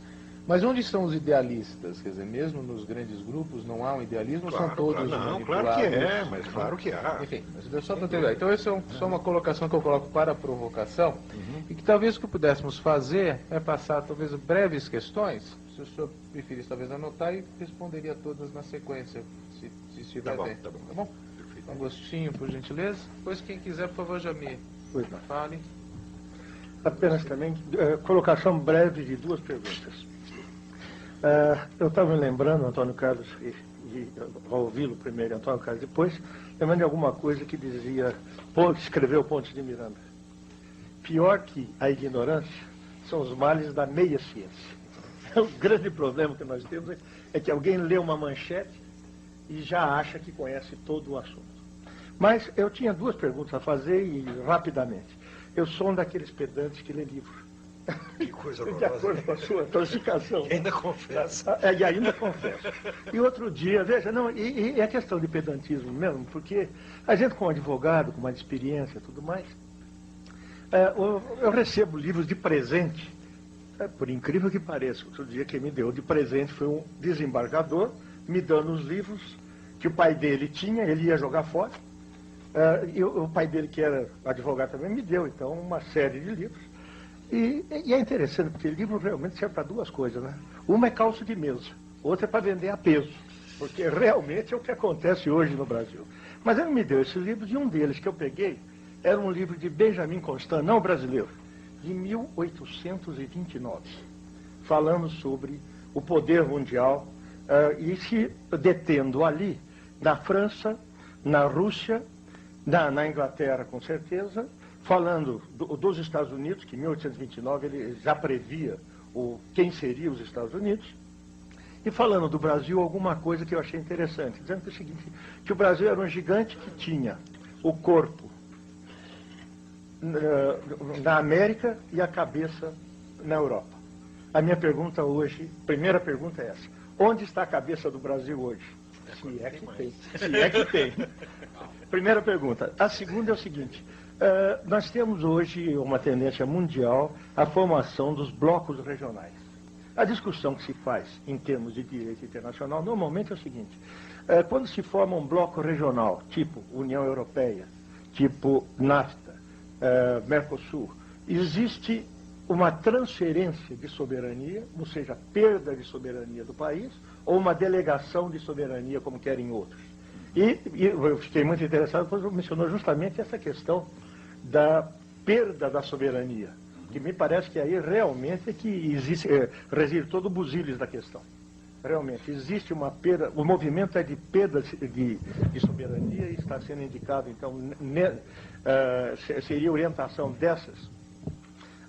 Speaker 3: onde são os idealistas? Quer dizer, mesmo nos grandes grupos não há um idealismo,
Speaker 5: claro,
Speaker 3: são todos
Speaker 5: não,
Speaker 3: manipulados.
Speaker 5: claro que é, mas claro que há.
Speaker 3: Enfim, mas só para entender. Então, essa é só uma colocação que eu coloco para a provocação, e que talvez o que pudéssemos fazer é passar, talvez, breves questões, se o senhor preferisse, talvez, anotar e responderia todas na sequência, se estiver bem.
Speaker 5: Tá bom.
Speaker 3: Tá bom? Um Agostinho, por gentileza. Depois, quem quiser, por favor, já me fale.
Speaker 6: Apenas também, colocação breve de duas perguntas. Eu estava me lembrando, Antônio Carlos, e ao ouvi-lo primeiro, Antônio Carlos depois, lembrando de alguma coisa que dizia, escreveu Pontes de Miranda. Pior que a ignorância são os males da meia ciência. O grande problema que nós temos é que alguém lê uma manchete e já acha que conhece todo o assunto. Mas eu tinha duas perguntas a fazer e rapidamente. Eu sou um daqueles pedantes que lê livro.
Speaker 5: Que coisa
Speaker 6: de acordo com a sua classificação.
Speaker 5: E ainda confessa.
Speaker 6: E ainda confesso. E outro dia, veja, não, e é questão de pedantismo mesmo, porque a gente como advogado, com mais experiência e tudo mais, eu recebo livros de presente, por incrível que pareça. Outro dia quem me deu de presente foi um desembargador, me dando os livros que o pai dele tinha, ele ia jogar fora, e o pai dele, que era advogado também, me deu, então, uma série de livros. E é interessante, porque livro realmente serve para duas coisas, né? Uma é calço de mesa, outra é para vender a peso, porque realmente é o que acontece hoje no Brasil. Mas ele me deu esses livros, e um deles que eu peguei era um livro de Benjamin Constant, não brasileiro, de 1829, falando sobre o poder mundial, e se detendo ali, na França, na Rússia, na Inglaterra, com certeza, falando dos Estados Unidos, que em 1829 ele já previa quem seria os Estados Unidos, e falando do Brasil alguma coisa que eu achei interessante, dizendo que é o seguinte, que o Brasil era um gigante que tinha o corpo na América e a cabeça na Europa. A minha pergunta hoje, primeira pergunta é essa: onde está a cabeça do Brasil hoje? Se é que tem. Se é que tem. Primeira pergunta. A segunda é o seguinte: Nós temos hoje uma tendência mundial à formação dos blocos regionais. A discussão que se faz em termos de direito internacional normalmente é o seguinte: quando se forma um bloco regional, tipo União Europeia, tipo NAFTA, Mercosul, existe uma transferência de soberania, ou seja, perda de soberania do país, ou uma delegação de soberania, como querem outros. E eu fiquei muito interessado, pois mencionou justamente essa questão da perda da soberania, que me parece que aí realmente é que existe, reside todo o busilis da questão. Realmente, existe uma perda, o movimento é de perda de soberania e está sendo indicado, então, seria orientação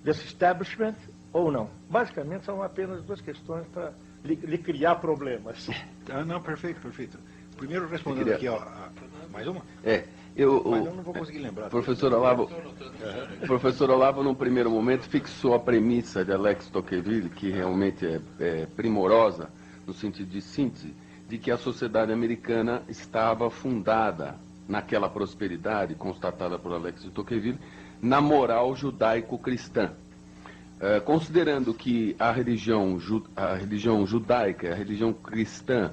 Speaker 6: desse establishment ou não. Basicamente, são apenas duas questões para lhe criar problemas.
Speaker 5: Não, perfeito, perfeito. Primeiro, respondendo aqui, ó, mais uma?
Speaker 4: Mas
Speaker 5: eu não vou conseguir lembrar.
Speaker 4: Professor Olavo, num primeiro momento, fixou a premissa de Alex Tocqueville, que realmente é primorosa, no sentido de síntese, de que a sociedade americana estava fundada naquela prosperidade constatada por Alex de Tocqueville, na moral judaico-cristã. Considerando que a religião judaica, a religião cristã,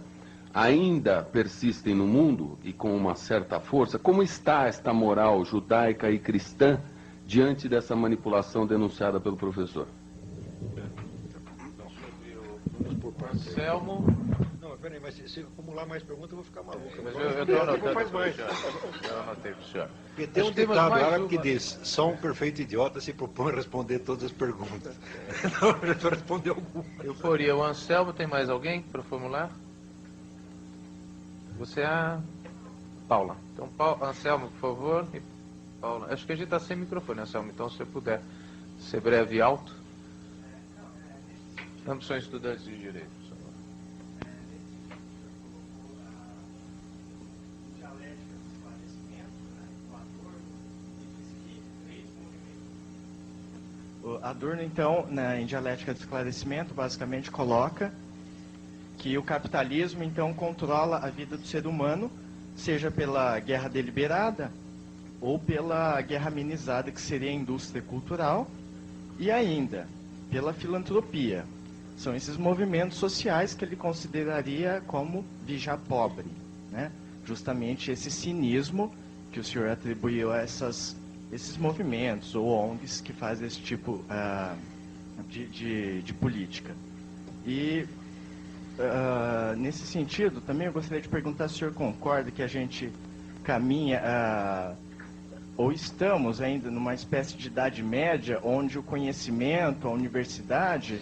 Speaker 4: ainda persistem no mundo e com uma certa força, como está esta moral judaica e cristã diante dessa manipulação denunciada pelo professor?
Speaker 3: Anselmo.
Speaker 5: Não, peraí, mas se acumular mais perguntas eu vou ficar maluco.
Speaker 3: Mas eu estou anotando.
Speaker 5: Faz mais.
Speaker 3: Eu anotei para o senhor.
Speaker 5: Porque tem um ditado árabe que diz: só um perfeito idiota se propõe a responder todas as perguntas. Não, eu só responder alguma.
Speaker 3: Eu poria o Anselmo, tem mais alguém para formular? Você é a Paula. Então, Anselmo, por favor. E Paula. Acho que a gente está sem microfone, Anselmo, então se você puder ser breve e alto. Ambos são estudantes de Direito.
Speaker 7: Adorno, então, em Dialética de Esclarecimento, basicamente coloca que o capitalismo, então, controla a vida do ser humano, seja pela guerra deliberada ou pela guerra amenizada, que seria a indústria cultural, e ainda pela filantropia. São esses movimentos sociais que ele consideraria como vigia pobre, né? Justamente esse cinismo que o senhor atribuiu a esses movimentos ou ONGs que fazem esse tipo de política. E, nesse sentido, também eu gostaria de perguntar se o senhor concorda que a gente caminha, ou estamos ainda numa espécie de idade média, onde o conhecimento, a universidade,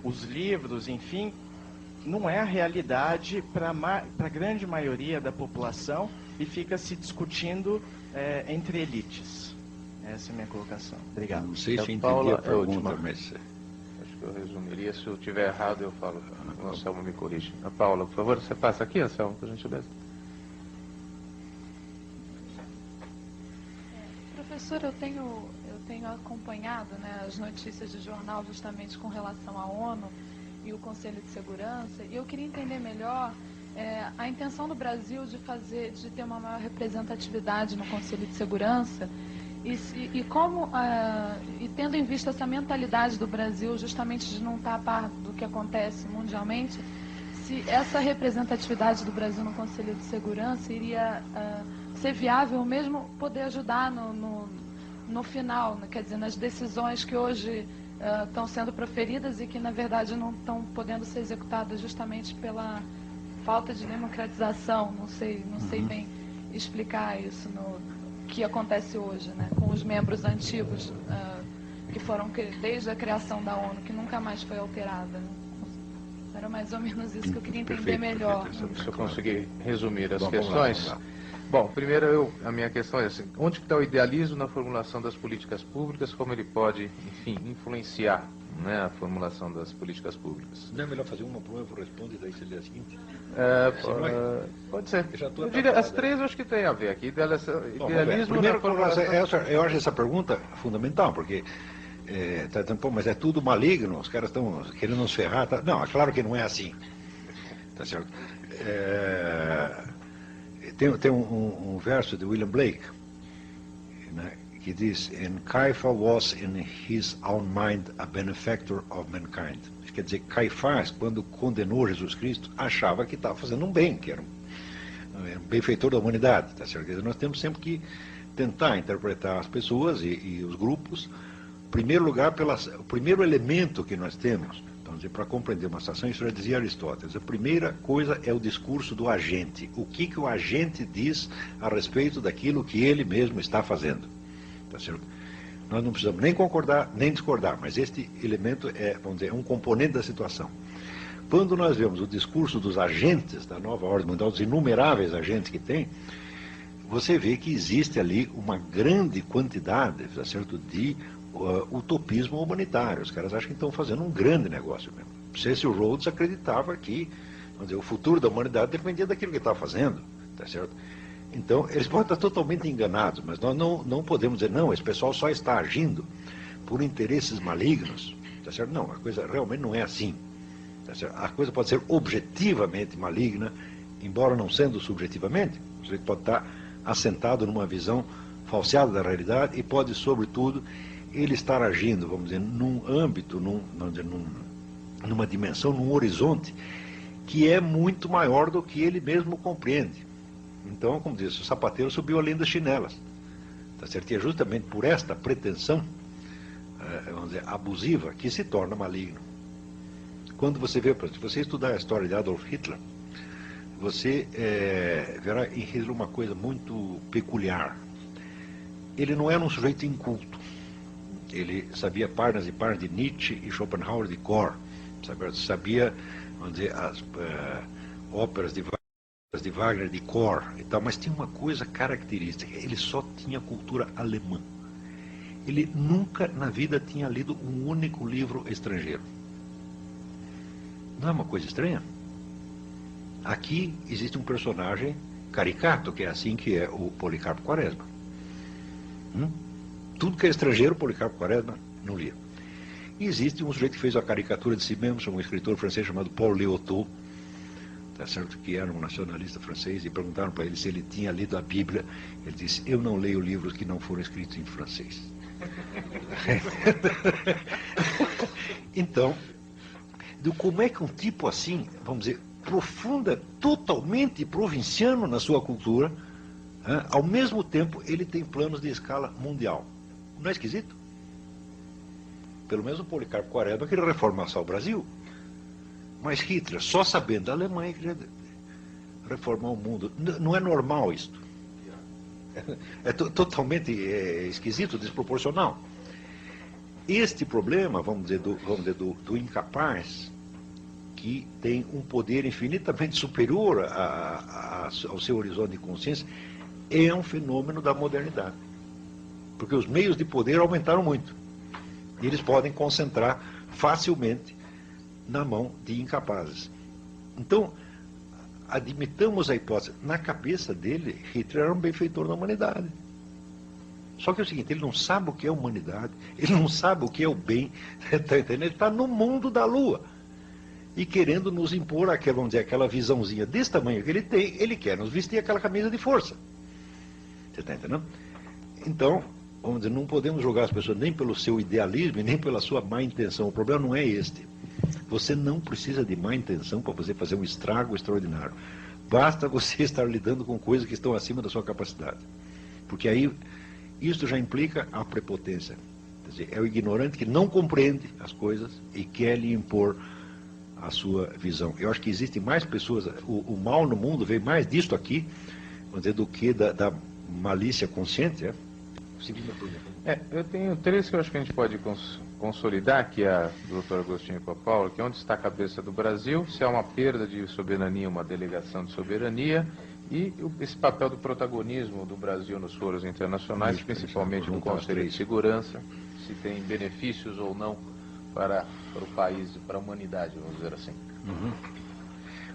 Speaker 7: os livros, enfim, não é a realidade para a grande maioria da população e fica se discutindo entre elites. Essa é a minha colocação. Obrigado.
Speaker 5: Não sei se eu entendi
Speaker 3: Paula,
Speaker 5: a pergunta,
Speaker 3: última.
Speaker 5: mas...
Speaker 3: Acho que eu resumiria. Se eu estiver errado, eu falo. O Anselmo me corrige. A Paula, por favor, você passa aqui, Anselmo, por gentileza.
Speaker 8: Professor, eu tenho acompanhado, né, as notícias de jornal justamente com relação à ONU e o Conselho de Segurança, e eu queria entender melhor a intenção do Brasil de ter uma maior representatividade no Conselho de Segurança e tendo em vista essa mentalidade do Brasil justamente de não estar a par do que acontece mundialmente, se essa representatividade do Brasil no Conselho de Segurança iria ser viável mesmo poder ajudar no final, quer dizer, nas decisões que hoje estão sendo proferidas e que na verdade não estão podendo ser executadas justamente pela falta de democratização. Não sei bem explicar isso no que acontece hoje, né, com os membros antigos que foram desde a criação da ONU, que nunca mais foi alterada. Era mais ou menos isso que eu queria entender melhor.
Speaker 3: Se eu conseguir resumir as questões. Bom, primeiro a minha questão é assim: onde está o idealismo na formulação das políticas públicas? Como ele pode, enfim, influenciar, né, a formulação das políticas públicas?
Speaker 5: Não é melhor fazer uma por eu respondo e daí você lê a seguinte?
Speaker 3: Pode ser.
Speaker 5: Eu
Speaker 3: diria, as três eu acho que tem a ver aqui. Idealismo
Speaker 5: primeiro,
Speaker 3: na formulação...
Speaker 5: eu acho essa pergunta fundamental, porque mas é tudo maligno, os caras estão querendo nos ferrar. Tá? Não, é claro que não é assim. Tá certo? Tem um verso de William Blake, né, que diz: "And Caiaphas was in his own mind a benefactor of mankind." Quer dizer, Caifás, quando condenou Jesus Cristo, achava que estava fazendo um bem, que era um benfeitor da humanidade. Tá certo? Quer dizer, nós temos sempre que tentar interpretar as pessoas e os grupos, em primeiro lugar, o primeiro elemento que nós temos, então, para compreender uma situação, isso já dizia Aristóteles, a primeira coisa é o discurso do agente. O que o agente diz a respeito daquilo que ele mesmo está fazendo. Tá certo? Nós não precisamos nem concordar, nem discordar, mas este elemento é, vamos dizer, um componente da situação. Quando nós vemos o discurso dos agentes da nova ordem mundial, dos inumeráveis agentes que tem, você vê que existe ali uma grande quantidade, tá certo, de utopismo humanitário. Os caras acham que estão fazendo um grande negócio mesmo. Cecil Rhodes acreditava que, vamos dizer, o futuro da humanidade dependia daquilo que estava fazendo, tá certo? Então, eles podem estar totalmente enganados, mas nós não podemos dizer, não, esse pessoal só está agindo por interesses malignos, tá certo? Não, a coisa realmente não é assim. Tá certo? A coisa pode ser objetivamente maligna, embora não sendo subjetivamente. Você pode estar assentado numa visão falseada da realidade e pode, sobretudo, ele estar agindo, vamos dizer, num âmbito, numa dimensão, num horizonte que é muito maior do que ele mesmo compreende. Então, como diz, o sapateiro subiu além das chinelas. Tá certo? E é justamente por esta pretensão, vamos dizer, abusiva, que se torna maligno. Quando você vê, se você estudar a história de Adolf Hitler, você verá em Hitler uma coisa muito peculiar. Ele não era um sujeito inculto. Ele sabia páginas e páginas de Nietzsche e Schopenhauer de cor. Sabia, vamos dizer, as óperas de Wagner de cor e tal, mas tinha uma coisa característica: ele só tinha cultura alemã. Ele nunca na vida tinha lido um único livro estrangeiro. Não é uma coisa estranha? Aqui existe um personagem caricato, que é assim que é o Policarpo Quaresma. Tudo que é estrangeiro, Policarpo Quaresma não lia. E existe um sujeito que fez a caricatura de si mesmo, um escritor francês chamado Paul Léotot, tá certo, que era um nacionalista francês, e perguntaram para ele se ele tinha lido a Bíblia. Ele disse: "Eu não leio livros que não foram escritos em francês." Então, como é que um tipo assim, vamos dizer, profunda, totalmente provinciano na sua cultura, ao mesmo tempo ele tem planos de escala mundial? Não é esquisito? Pelo menos o Policarpo Quaresma queria reformar só o Brasil. Mas Hitler, só sabendo da Alemanha, queria reformar o mundo. Não é normal isto. É totalmente esquisito, desproporcional. Este problema, vamos dizer, do incapaz, que tem um poder infinitamente superior ao seu horizonte de consciência, é um fenômeno da modernidade. Porque os meios de poder aumentaram muito. E eles podem concentrar facilmente na mão de incapazes. Então, admitamos a hipótese, na cabeça dele, Hitler era um benfeitor da humanidade. Só que é o seguinte, ele não sabe o que é humanidade, ele não sabe o que é o bem, tá entendendo? Ele está no mundo da lua. E querendo nos impor aquela, vamos dizer, aquela visãozinha desse tamanho que ele tem, ele quer nos vestir aquela camisa de força. Você está entendendo? Então, vamos dizer, não podemos julgar as pessoas nem pelo seu idealismo e nem pela sua má intenção. O problema não é este. Você não precisa de má intenção para você fazer um estrago extraordinário. Basta você estar lidando com coisas que estão acima da sua capacidade. Porque aí, isso já implica a prepotência. Quer dizer, é o ignorante que não compreende as coisas e quer lhe impor a sua visão. Eu acho que existem mais pessoas, o mal no mundo vem mais disto aqui, vamos dizer, do que da malícia consciente.
Speaker 9: Eu tenho três que eu acho que a gente pode consolidar, que é a do Dr. Agostinho Papaula, que é onde está a cabeça do Brasil, se há uma perda de soberania, uma delegação de soberania, e esse papel do protagonismo do Brasil nos foros internacionais, principalmente no Conselho de Segurança, se tem benefícios ou não para o país, para a humanidade, vamos dizer assim.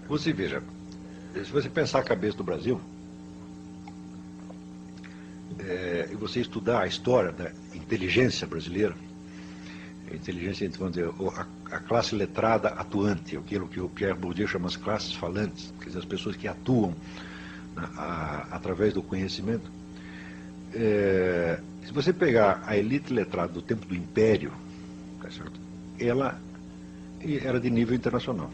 Speaker 5: Você veja, se você pensar a cabeça do Brasil, e você estudar a história da inteligência brasileira, a inteligência, vamos dizer, a classe letrada atuante, aquilo que o Pierre Bourdieu chama as classes falantes, quer dizer, as pessoas que atuam através do conhecimento, Se você pegar a elite letrada do tempo do Império, tá certo? Ela era de nível internacional.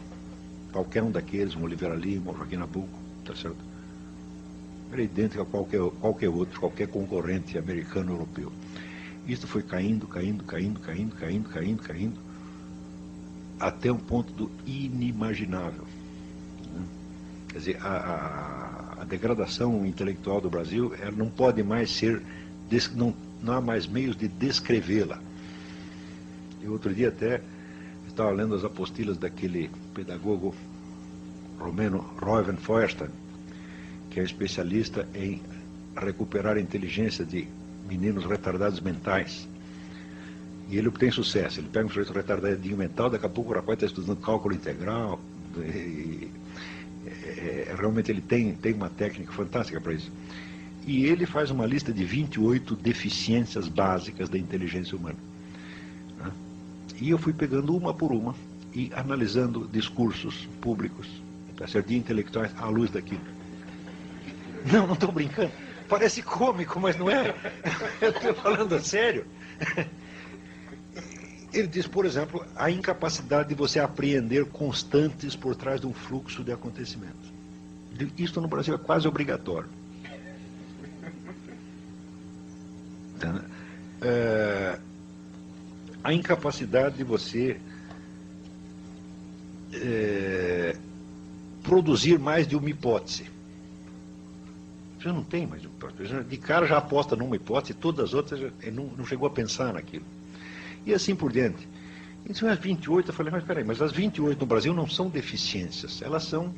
Speaker 5: Qualquer um daqueles, um Oliveira Lima, um Joaquim Nabuco, tá certo? Era idêntico a qualquer outro, qualquer concorrente americano ou europeu. Isso foi caindo, até um ponto do inimaginável. Quer dizer, a degradação intelectual do Brasil, ela não pode mais ser, não há mais meios de descrevê-la. E outro dia até estava lendo as apostilas daquele pedagogo romeno, Reuven Feuerstein, que é especialista em recuperar a inteligência de meninos retardados mentais. E ele obtém sucesso. Ele pega um sujeito retardadinho mental, daqui a pouco o rapaz está estudando cálculo integral. Realmente ele tem uma técnica fantástica para isso. E ele faz uma lista de 28 deficiências básicas da inteligência humana. E eu fui pegando uma por uma e analisando discursos públicos, tá certo, de intelectuais à luz daquilo. Não estou brincando. Parece cômico, mas não é. Eu estou falando a sério. Ele diz, por exemplo, a incapacidade de você apreender constantes por trás de um fluxo de acontecimentos. Isso no Brasil é quase obrigatório. A incapacidade de você produzir mais de uma hipótese. Você não tem mais de uma hipótese. De cara já aposta numa hipótese, todas as outras não chegou a pensar naquilo. E assim por diante. Então, as 28, eu falei, mas peraí, mas as 28 no Brasil não são deficiências, elas são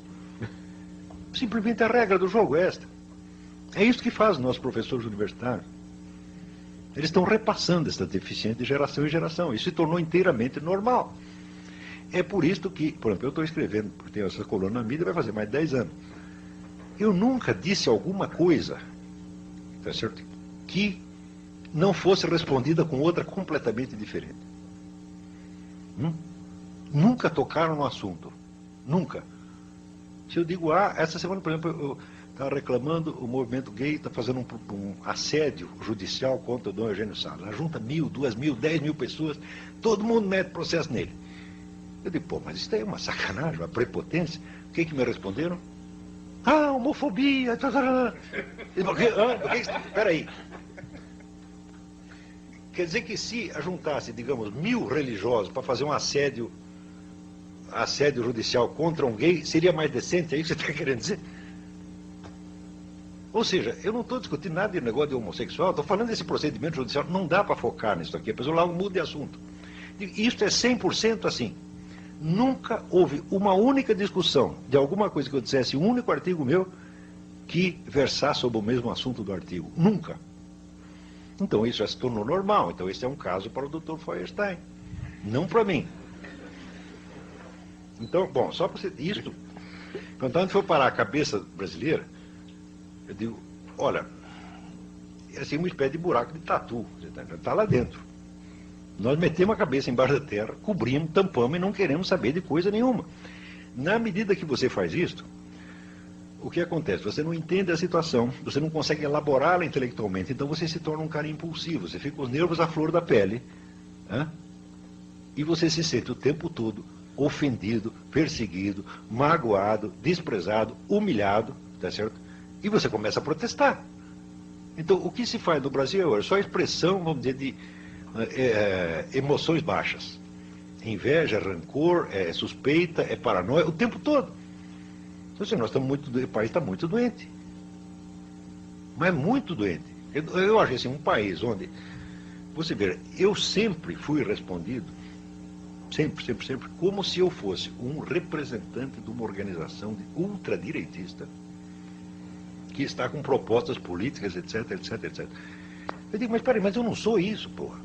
Speaker 5: simplesmente a regra do jogo, é esta. É isso que fazem nossos professores universitários. Eles estão repassando essa deficiência de geração em geração. Isso se tornou inteiramente normal. É por isso que, por exemplo, eu estou escrevendo, porque tenho essa coluna na mídia, vai fazer mais de 10 anos. Eu nunca disse alguma coisa, tá certo, que não fosse respondida com outra completamente diferente. Nunca tocaram no assunto. Nunca. Se eu digo, essa semana, por exemplo, eu estava reclamando, o movimento gay está fazendo um assédio judicial contra o Dom Eugênio Salles. Junta 1.000, 2.000, 10.000 pessoas, todo mundo mete processo nele. Eu digo, pô, mas isso é uma sacanagem, uma prepotência. O que me responderam? Homofobia. Espera aí. Quer dizer que se juntasse, digamos, 1.000 religiosos para fazer um assédio judicial contra um gay, seria mais decente? É isso que você está querendo dizer? Ou seja, eu não estou discutindo nada de negócio de homossexual, estou falando desse procedimento judicial, não dá para focar nisso aqui, a pessoa logo muda de assunto. Isso é 100% assim. Nunca houve uma única discussão de alguma coisa que eu dissesse, um único artigo meu, que versasse sobre o mesmo assunto do artigo. Nunca. Então isso já se tornou normal. Então esse é um caso para o Dr. Feuerstein, não para mim. Então, bom, só para você... Isto, quando a gente for parar a cabeça brasileira, eu digo, olha, é assim uma espécie de buraco de tatu, está lá dentro. Nós metemos a cabeça embaixo da terra, cobrimos, tampamos e não queremos saber de coisa nenhuma. Na medida que você faz isso, o que acontece? Você não entende a situação, você não consegue elaborá-la intelectualmente, então você se torna um cara impulsivo, você fica com os nervos à flor da pele, e você se sente o tempo todo ofendido, perseguido, magoado, desprezado, humilhado, tá certo? E você começa a protestar. Então, o que se faz no Brasil é só expressão, vamos dizer, de emoções baixas. Inveja, rancor, suspeita, paranoia, o tempo todo. Então, assim, o país está muito doente. Mas muito doente. Eu acho assim, um país onde, você vê, eu sempre fui respondido, sempre, como se eu fosse um representante de uma organização ultradireitista que está com propostas políticas, etc. Eu digo, mas peraí, mas eu não sou isso, porra.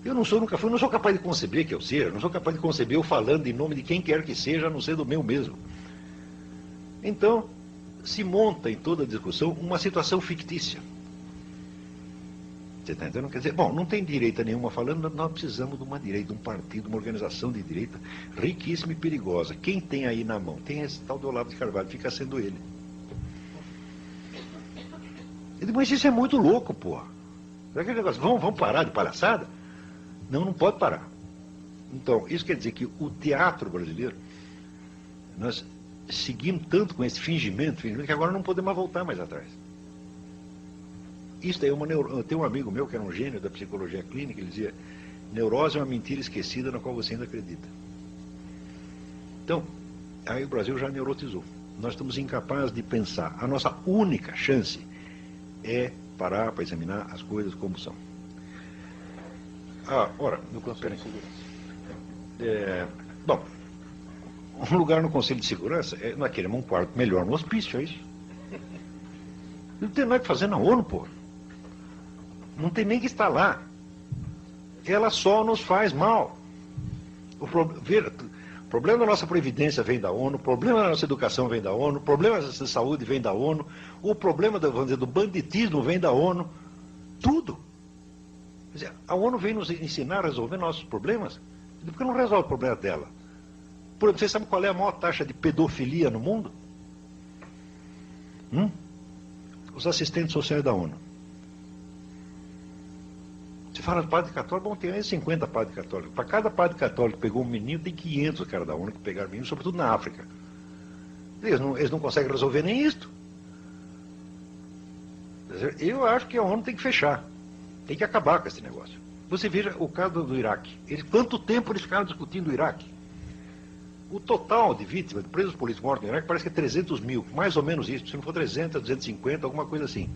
Speaker 5: Eu não sou, nunca fui, não sou capaz de conceber que eu seja, não sou capaz de conceber eu falando em nome de quem quer que seja, a não ser do meu mesmo. Então, se monta em toda a discussão uma situação fictícia. Você está entendendo? Quer dizer, bom, não tem direita nenhuma falando, nós precisamos de uma direita, de um partido, uma organização de direita riquíssima e perigosa. Quem tem aí na mão? Tem esse tal do Olavo de Carvalho, fica sendo ele. Eu digo, mas isso é muito louco, porra. Aquele negócio, vamos parar de palhaçada? Não, não pode parar. Então, isso quer dizer que o teatro brasileiro, nós seguimos tanto com esse fingimento, que agora não podemos mais voltar mais atrás. Isso é eu tenho um amigo meu que era um gênio da psicologia clínica, ele dizia, neurose é uma mentira esquecida na qual você ainda acredita. Então, aí o Brasil já neurotizou. Nós estamos incapazes de pensar. A nossa única chance é parar para examinar as coisas como são. Ora,
Speaker 9: no Conselho de Segurança.
Speaker 5: Bom, um lugar no Conselho de Segurança, nós queremos um quarto melhor no hospício, é isso? Não tem nada que fazer na ONU, pô. Não tem nem que estar lá. Ela só nos faz mal. O problema da nossa previdência vem da ONU, o problema da nossa educação vem da ONU, o problema da saúde vem da ONU, o problema vamos dizer, do banditismo vem da ONU, tudo. Quer dizer, a ONU vem nos ensinar a resolver nossos problemas. Por que não resolve o problema dela? Por exemplo, vocês sabem qual é a maior taxa de pedofilia no mundo? Os assistentes sociais da ONU. Se fala de padre católico, bom, tem aí 50 padres católicos. Para cada padre católico que pegou um menino, tem 500 cara da ONU que pegaram menino, sobretudo na África. Eles não conseguem resolver nem isto. Eu acho que a ONU tem que fechar. Tem que acabar com esse negócio. Você veja o caso do Iraque. Quanto tempo eles ficaram discutindo o Iraque? O total de vítimas, de presos políticos mortos no Iraque, parece que é 300 mil. Mais ou menos isso. Se não for 300, 250, alguma coisa assim.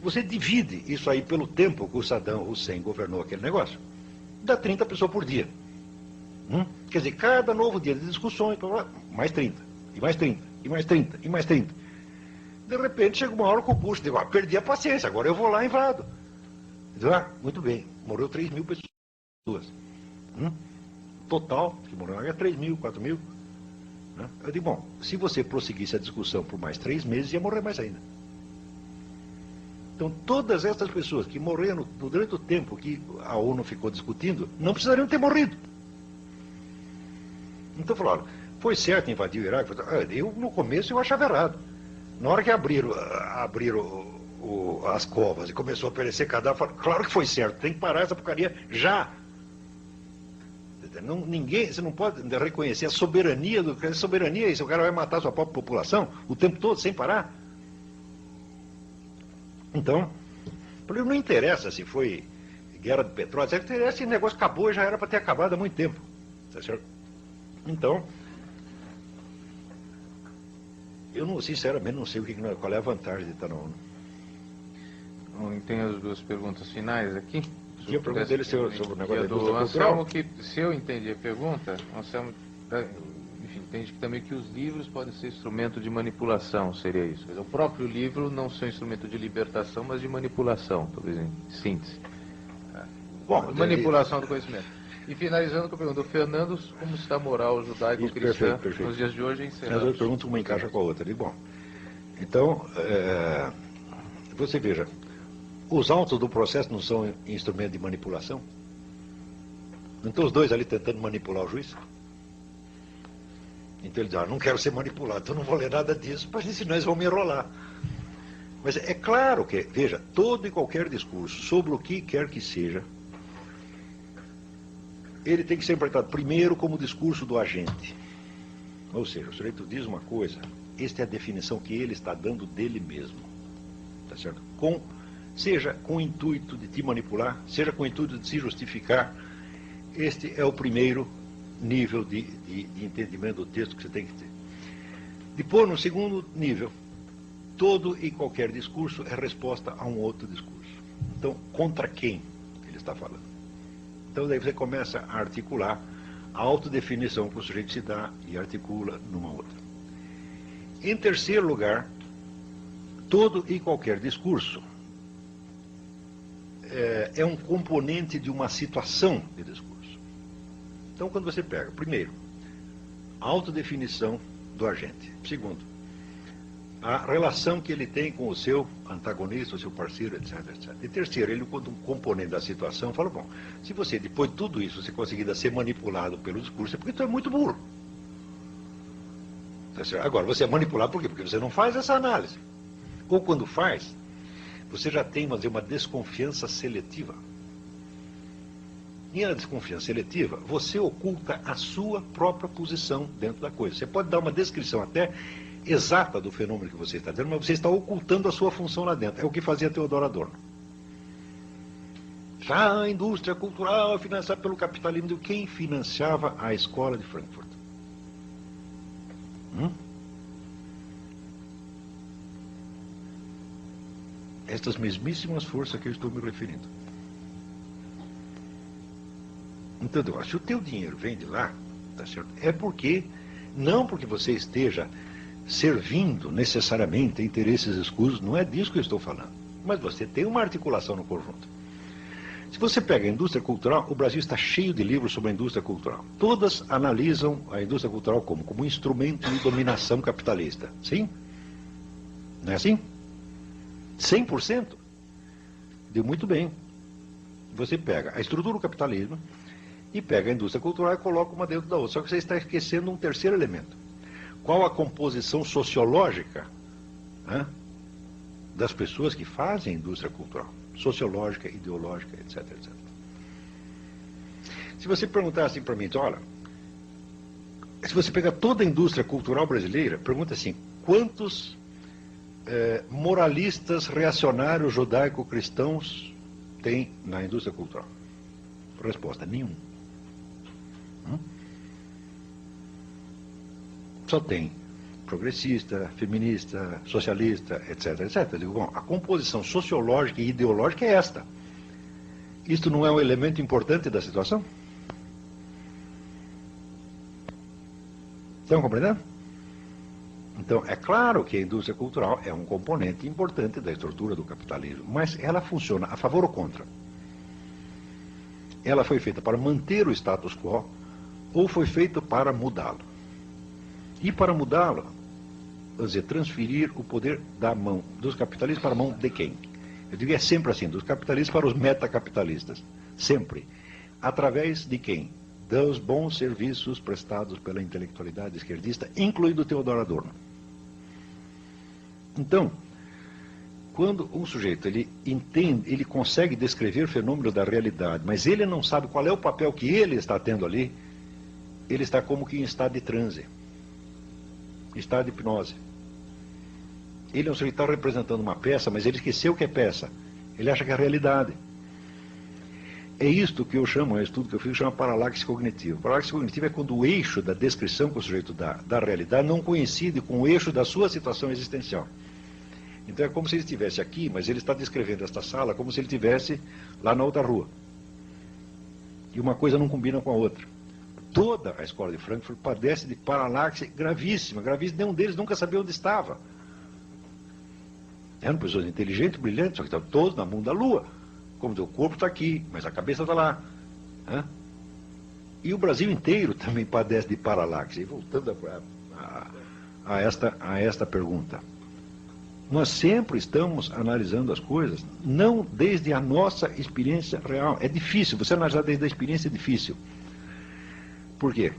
Speaker 5: Você divide isso aí pelo tempo que o Saddam Hussein governou aquele negócio, dá 30 pessoas por dia. Quer dizer, cada novo dia de discussões, mais 30, e mais 30, e mais 30, e mais 30. De repente chega uma hora que o Bush diz, perdi a paciência, agora eu vou lá e invado. Diz, muito bem, morreu 3 mil pessoas. Total, que morreu é 3 mil, 4 mil. Eu digo, bom, se você prosseguisse a discussão por mais 3 meses, ia morrer mais ainda. Então, todas essas pessoas que morreram durante o tempo que a ONU ficou discutindo, não precisariam ter morrido. Então, falaram, foi certo invadir o Iraque? Eu, no começo, eu achava errado. Na hora que abriram as covas e começou a aparecer cadáver, falaram, claro que foi certo, tem que parar essa porcaria já. Você não pode reconhecer a soberania a soberania é isso, o cara vai matar a sua própria população o tempo todo, sem parar. Então, não interessa se foi guerra de petróleo, esse negócio acabou e já era para ter acabado há muito tempo. Tá certo? Então, eu sinceramente não sei qual é a vantagem de estar na ONU.
Speaker 9: Tem as duas perguntas finais aqui.
Speaker 5: E a pergunta dele sobre o negócio da indústria
Speaker 9: Anselmo, que, se eu entendi a pergunta, Anselmo, enfim, entende que também que os livros podem ser instrumento de manipulação, seria isso. O próprio livro não ser um instrumento de libertação, mas de manipulação, talvez em síntese. Bom, manipulação do conhecimento. E finalizando com a pergunta do Fernando, como está a moral judaico-cristã nos dias de hoje em Israel?
Speaker 5: As duas perguntas, uma encaixa com a outra. Bom, então, você veja, os autos do processo não são instrumento de manipulação? Não estão os dois ali tentando manipular o juiz? Então ele diz, não quero ser manipulado, então não vou ler nada disso, mas senão eles vão me enrolar. Mas é claro que, veja, todo e qualquer discurso, sobre o que quer que seja, ele tem que ser interpretado primeiro como discurso do agente. Ou seja, o sujeito diz uma coisa, esta é a definição que ele está dando dele mesmo. Tá certo? Seja com o intuito de te manipular, seja com o intuito de se justificar, este é o primeiro nível de entendimento do texto que você tem que ter. Depois, no segundo nível, todo e qualquer discurso é resposta a um outro discurso. Então, contra quem ele está falando? Então, daí você começa a articular a autodefinição que o sujeito se dá e articula numa outra. Em terceiro lugar, todo e qualquer discurso é um componente de uma situação de discurso. Então, quando você pega, primeiro, a autodefinição do agente. Segundo, a relação que ele tem com o seu antagonista, o seu parceiro, etc, etc. E terceiro, ele, quando um componente da situação, fala, bom, se você, depois de tudo isso, você conseguir ser manipulado pelo discurso, é porque tu é muito burro. Agora, você é manipulado por quê? Porque você não faz essa análise. Ou quando faz, você já tem, vamos dizer, uma desconfiança seletiva. E na desconfiança seletiva, você oculta a sua própria posição dentro da coisa. Você pode dar uma descrição até exata do fenômeno que você está dizendo, mas você está ocultando a sua função lá dentro. É o que fazia Theodor Adorno. Já a indústria cultural é financiada pelo capitalismo. Quem financiava a escola de Frankfurt? Estas mesmíssimas forças que eu estou me referindo. Então, se o teu dinheiro vem de lá, tá certo? É porque, não porque você esteja servindo necessariamente a interesses escusos, não é disso que eu estou falando. Mas você tem uma articulação no conjunto. Se você pega a indústria cultural, o Brasil está cheio de livros sobre a indústria cultural. Todas analisam a indústria cultural como um instrumento de dominação capitalista. Sim? Não é assim? 100%? Deu muito bem. Você pega a estrutura do capitalismo e pega a indústria cultural e coloca uma dentro da outra. Só que você está esquecendo um terceiro elemento. Qual a composição sociológica, né, das pessoas que fazem a indústria cultural? Sociológica, ideológica, etc, etc. Se você perguntar assim para mim, então, olha, se você pegar toda a indústria cultural brasileira, pergunta assim, quantos moralistas reacionários judaico-cristãos tem na indústria cultural? Resposta, nenhum. Só tem progressista, feminista, socialista, etc, etc. Eu digo, bom, a composição sociológica e ideológica é esta. Isto não é um elemento importante da situação? Estão compreendendo? Então, é claro que a indústria cultural é um componente importante da estrutura do capitalismo, mas ela funciona a favor ou contra? Ela foi feita para manter o status quo ou foi feita para mudá-lo? E para mudá-lo, vamos dizer, transferir o poder da mão dos capitalistas para a mão de quem? Eu digo, é sempre assim, dos capitalistas para os metacapitalistas. Sempre. Através de quem? Dos bons serviços prestados pela intelectualidade esquerdista, incluindo Theodor Adorno. Então, quando um sujeito ele entende, ele consegue descrever fenômenos da realidade, mas ele não sabe qual é o papel que ele está tendo ali, ele está como que em estado de transe, estado de hipnose. Ele é um sujeito que está representando uma peça, mas ele esqueceu que é peça. Ele acha que é realidade. É isto que eu chamo, é um estudo que eu fiz, chama paralaxe cognitiva. Paralaxe cognitiva é quando o eixo da descrição que o sujeito dá da realidade não coincide com o eixo da sua situação existencial. Então é como se ele estivesse aqui, mas ele está descrevendo esta sala como se ele estivesse lá na outra rua. E uma coisa não combina com a outra. Toda a escola de Frankfurt padece de paralaxe gravíssima, gravíssima. Nenhum deles nunca sabia onde estava. Eram pessoas inteligentes, brilhantes, só que estavam todos na mão da lua. Como o corpo está aqui, mas a cabeça está lá. E o Brasil inteiro também padece de paralaxe. E voltando a esta pergunta. Nós sempre estamos analisando as coisas, não desde a nossa experiência real. É difícil, você analisar desde a experiência é difícil. Por quê?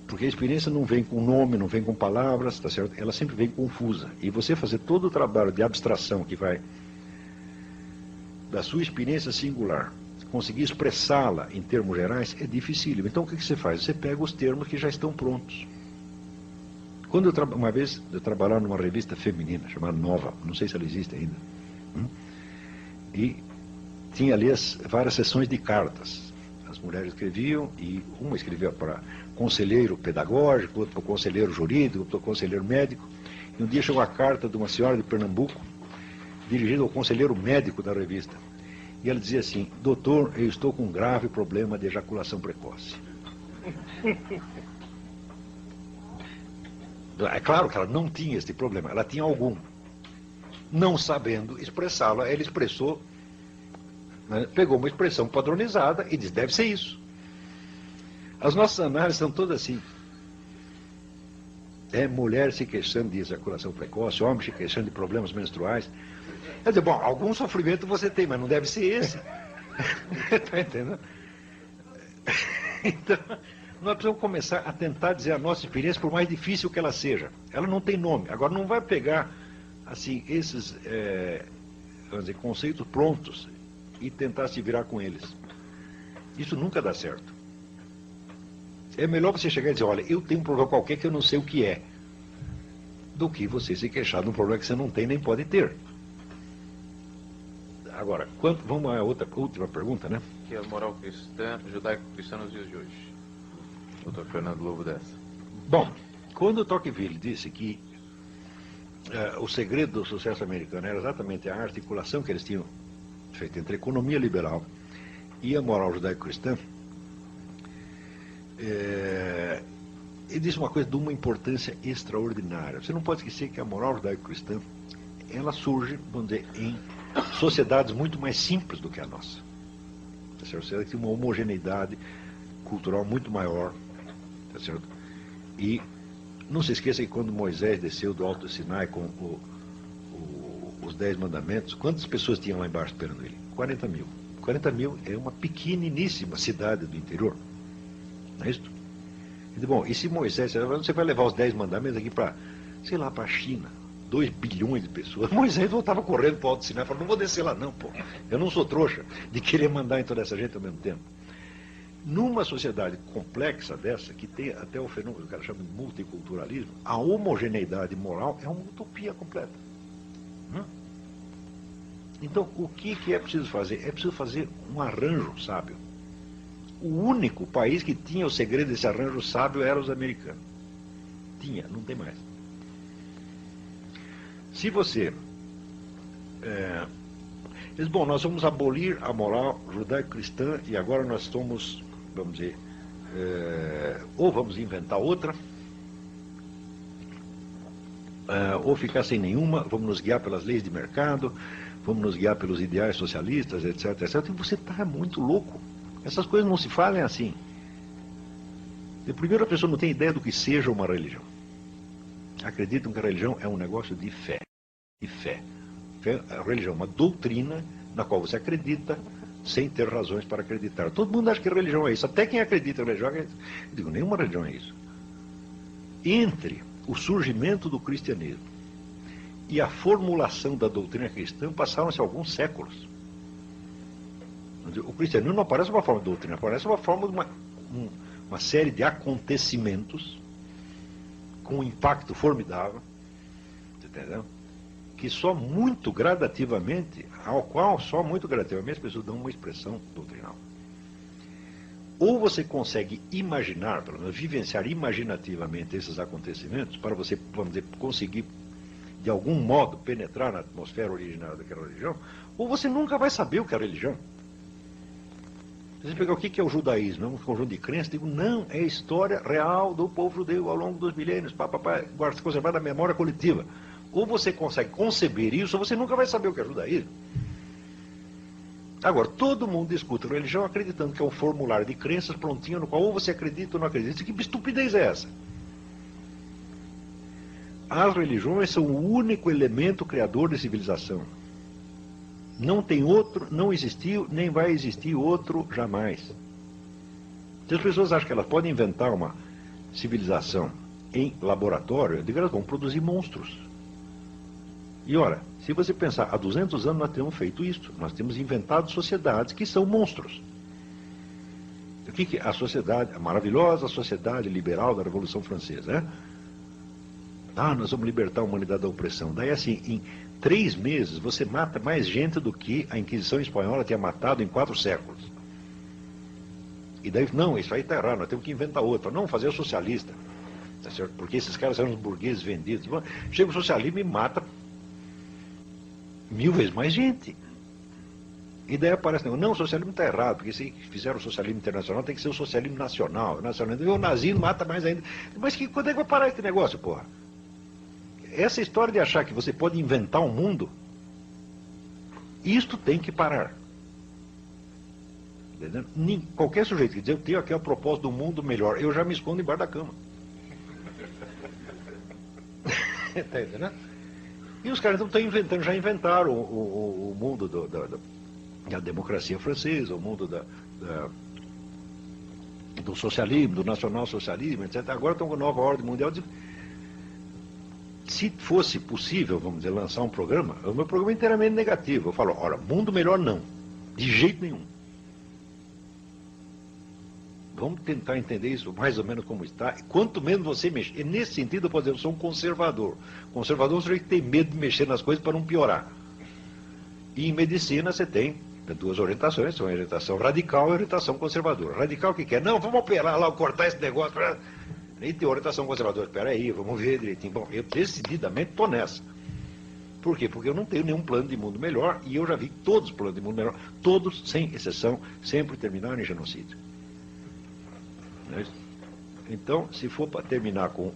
Speaker 5: Porque a experiência não vem com nome, não vem com palavras, tá certo? Ela sempre vem confusa. E você fazer todo o trabalho de abstração que vai da sua experiência singular, conseguir expressá-la em termos gerais, é dificílimo. Então o que você faz? Você pega os termos que já estão prontos. Quando uma vez eu trabalhava numa revista feminina, chamada Nova, não sei se ela existe ainda, e tinha ali várias sessões de cartas. As mulheres escreviam, e uma escrevia para conselheiro pedagógico, outra para conselheiro jurídico, outra para conselheiro médico. E um dia chegou a carta de uma senhora de Pernambuco, dirigida ao conselheiro médico da revista. E ela dizia assim: doutor, eu estou com um grave problema de ejaculação precoce. É claro que ela não tinha este problema, ela tinha algum. Não sabendo expressá-lo, ela expressou, né, pegou uma expressão padronizada e disse, deve ser isso. As nossas análises são todas assim. Mulher se queixando de ejaculação precoce, homem se queixando de problemas menstruais. Quer dizer, bom, algum sofrimento você tem, mas não deve ser esse. Está entendendo? Então, nós precisamos começar a tentar dizer a nossa experiência, por mais difícil que ela seja. Ela não tem nome. Agora, não vai pegar, assim, vamos dizer, conceitos prontos e tentar se virar com eles. Isso nunca dá certo. É melhor você chegar e dizer, olha, eu tenho um problema qualquer que eu não sei o que é, do que você se queixar de um problema que você não tem nem pode ter. Agora, vamos a outra última pergunta, né?
Speaker 9: Que é a moral cristã, judaico-cristã nos dias de hoje. Dr. Fernando Lobo dessa.
Speaker 5: Bom, quando o Tocqueville disse que o segredo do sucesso americano era exatamente a articulação que eles tinham feito entre a economia liberal e a moral judaico-cristã, ele disse uma coisa de uma importância extraordinária. Você não pode esquecer que a moral judaico-cristã, ela surge, vamos dizer, em sociedades muito mais simples do que a nossa. Tá certo? Você tem uma homogeneidade cultural muito maior, tá certo? E não se esqueça que quando Moisés desceu do Alto Sinai com os 10 mandamentos, quantas pessoas tinham lá embaixo esperando ele? 40 mil. 40 mil é uma pequeniníssima cidade do interior. Não é isso? Bom, e se Moisés, você vai levar os 10 mandamentos aqui para, sei lá, para a China, 2 bilhões de pessoas. Moisés voltava correndo para o Alto Sinai e falou, não vou descer lá não, pô. Eu não sou trouxa de querer mandar em toda essa gente ao mesmo tempo. Numa sociedade complexa dessa, que tem até o fenômeno que o cara chama de multiculturalismo, a homogeneidade moral é uma utopia completa. Então, o que é preciso fazer? É preciso fazer um arranjo sábio. O único país que tinha o segredo desse arranjo sábio era os americanos. Tinha, não tem mais. Se você... diz, bom, nós vamos abolir a moral judaico-cristã e agora nós estamos, vamos dizer, ou vamos inventar outra, ou ficar sem nenhuma, vamos nos guiar pelas leis de mercado, vamos nos guiar pelos ideais socialistas, etc, etc. E você está muito louco. Essas coisas não se fazem assim. Primeiro, a pessoa não tem ideia do que seja uma religião. Acreditam que a religião é um negócio de fé. De fé. A religião é uma doutrina na qual você acredita sem ter razões para acreditar. Todo mundo acha que a religião é isso. Até quem acredita em religião acredita. Eu digo, nenhuma religião é isso. Entre o surgimento do cristianismo e a formulação da doutrina cristã passaram-se alguns séculos. O cristianismo não aparece uma forma de doutrina, aparece uma forma de uma série de acontecimentos com um impacto formidável, entendeu? Que só muito gradativamente, ao qual só muito gradativamente as pessoas dão uma expressão doutrinal. Ou você consegue imaginar, pelo menos vivenciar imaginativamente esses acontecimentos, para você, vamos dizer, conseguir de algum modo penetrar na atmosfera originária daquela religião, ou você nunca vai saber o que é a religião. Você pegar o que é o judaísmo, é um conjunto de crenças, digo, não, é a história real do povo judeu ao longo dos milênios, conservada na memória coletiva. Ou você consegue conceber isso, ou você nunca vai saber o que é judaísmo. Agora, todo mundo discute religião acreditando que é um formulário de crenças prontinho, no qual ou você acredita ou não acredita. Que estupidez é essa? As religiões são o único elemento criador de civilização. Não tem outro, não existiu, nem vai existir outro jamais. Se as pessoas acham que elas podem inventar uma civilização em laboratório, eu digo, elas vão produzir monstros. E ora, se você pensar, há 200 anos nós temos feito isso, nós temos inventado sociedades que são monstros. O que é a sociedade, a maravilhosa sociedade liberal da Revolução Francesa, né? Nós vamos libertar a humanidade da opressão. Daí assim, em 3 meses você mata mais gente do que a Inquisição Espanhola tinha matado em 4 séculos. E daí, não, isso aí está errado, nós temos que inventar outra. Não, fazer o socialista. Tá certo? Porque esses caras eram os burgueses vendidos. Chega o socialismo e mata 1000 vezes mais gente. E daí aparece, não, o socialismo está errado, porque se fizeram o socialismo internacional, tem que ser o socialismo nacional. E o nazismo mata mais ainda. Mas quando é que vai parar esse negócio, porra? Essa história de achar que você pode inventar um mundo, isto tem que parar. Entendeu? Qualquer sujeito que diz, eu tenho aqui a proposta do mundo melhor, eu já me escondo embaixo da cama. Está entendendo? E os caras estão inventando, já inventaram o mundo da democracia francesa, o mundo do socialismo, do nacional-socialismo, etc. Agora estão com a nova ordem mundial. se fosse possível, vamos dizer, lançar um programa, o meu programa é inteiramente negativo. Eu falo, ora, mundo melhor não, de jeito nenhum. Vamos tentar entender isso mais ou menos como está. Quanto menos você mexer. E nesse sentido, por exemplo, eu sou um conservador. Conservador, você tem medo de mexer nas coisas para não piorar. E em medicina você tem duas orientações, são a orientação radical e a orientação conservadora. Radical o que quer? Não, vamos operar lá, cortar esse negócio. E tem orientação conservadora. Espera aí, vamos ver direitinho. Bom, eu decididamente estou nessa. Por quê? Porque eu não tenho nenhum plano de mundo melhor e eu já vi todos os planos de mundo melhor, todos, sem exceção, sempre terminaram em genocídio. Então, se for para terminar com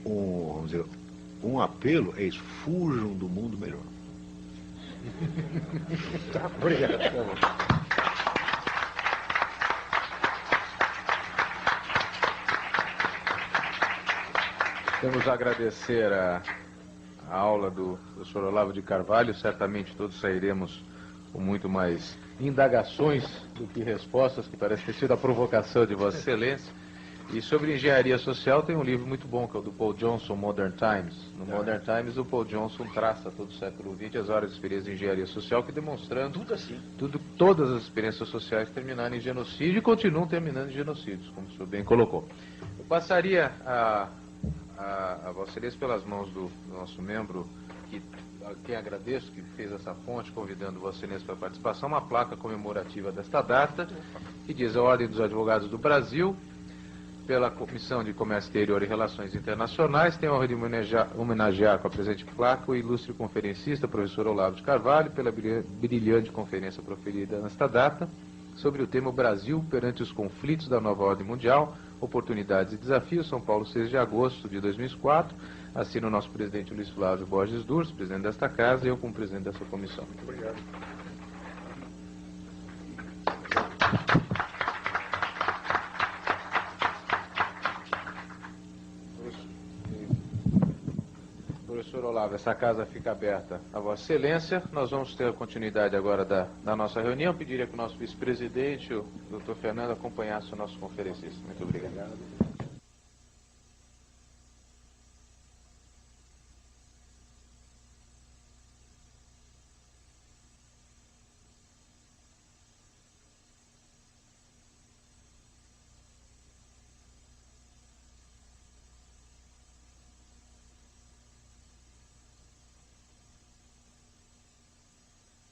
Speaker 5: vamos dizer, um apelo, é isso, fujam do mundo melhor. Tá, obrigado.
Speaker 9: Queremos agradecer a aula do professor Olavo de Carvalho. Certamente todos sairemos com muito mais indagações do que respostas, que parece ter sido a provocação de Vossa Excelência. E sobre engenharia social tem um livro muito bom, que é o do Paul Johnson, Modern Times. No Modern Times, o Paul Johnson traça todo o século XX as várias experiências de engenharia social, que demonstrando
Speaker 6: Tudo assim.
Speaker 9: Todas as experiências sociais terminaram em genocídio e continuam terminando em genocídios, como o senhor bem colocou. Eu passaria a Vossa Excelência pelas mãos do nosso membro, a quem agradeço, que fez essa ponte, convidando Vossa Excelência para a participação, uma placa comemorativa desta data, que diz a Ordem dos Advogados do Brasil, pela Comissão de Comércio Exterior e Relações Internacionais, tem a honra de homenagear com a presente placa o ilustre conferencista, professor Olavo de Carvalho, pela brilhante conferência proferida nesta data, sobre o tema Brasil perante os conflitos da nova ordem mundial, oportunidades e desafios, São Paulo, 6 de agosto de 2004, assina o nosso presidente Luiz Flávio Borges Durso, presidente desta casa, e eu como presidente dessa comissão. Muito obrigado. Professor Olavo, essa casa fica aberta a Vossa Excelência. Nós vamos ter a continuidade agora da nossa reunião. Pediria que o nosso vice-presidente, o Dr. Fernando, acompanhasse o nosso conferencista. Muito obrigado.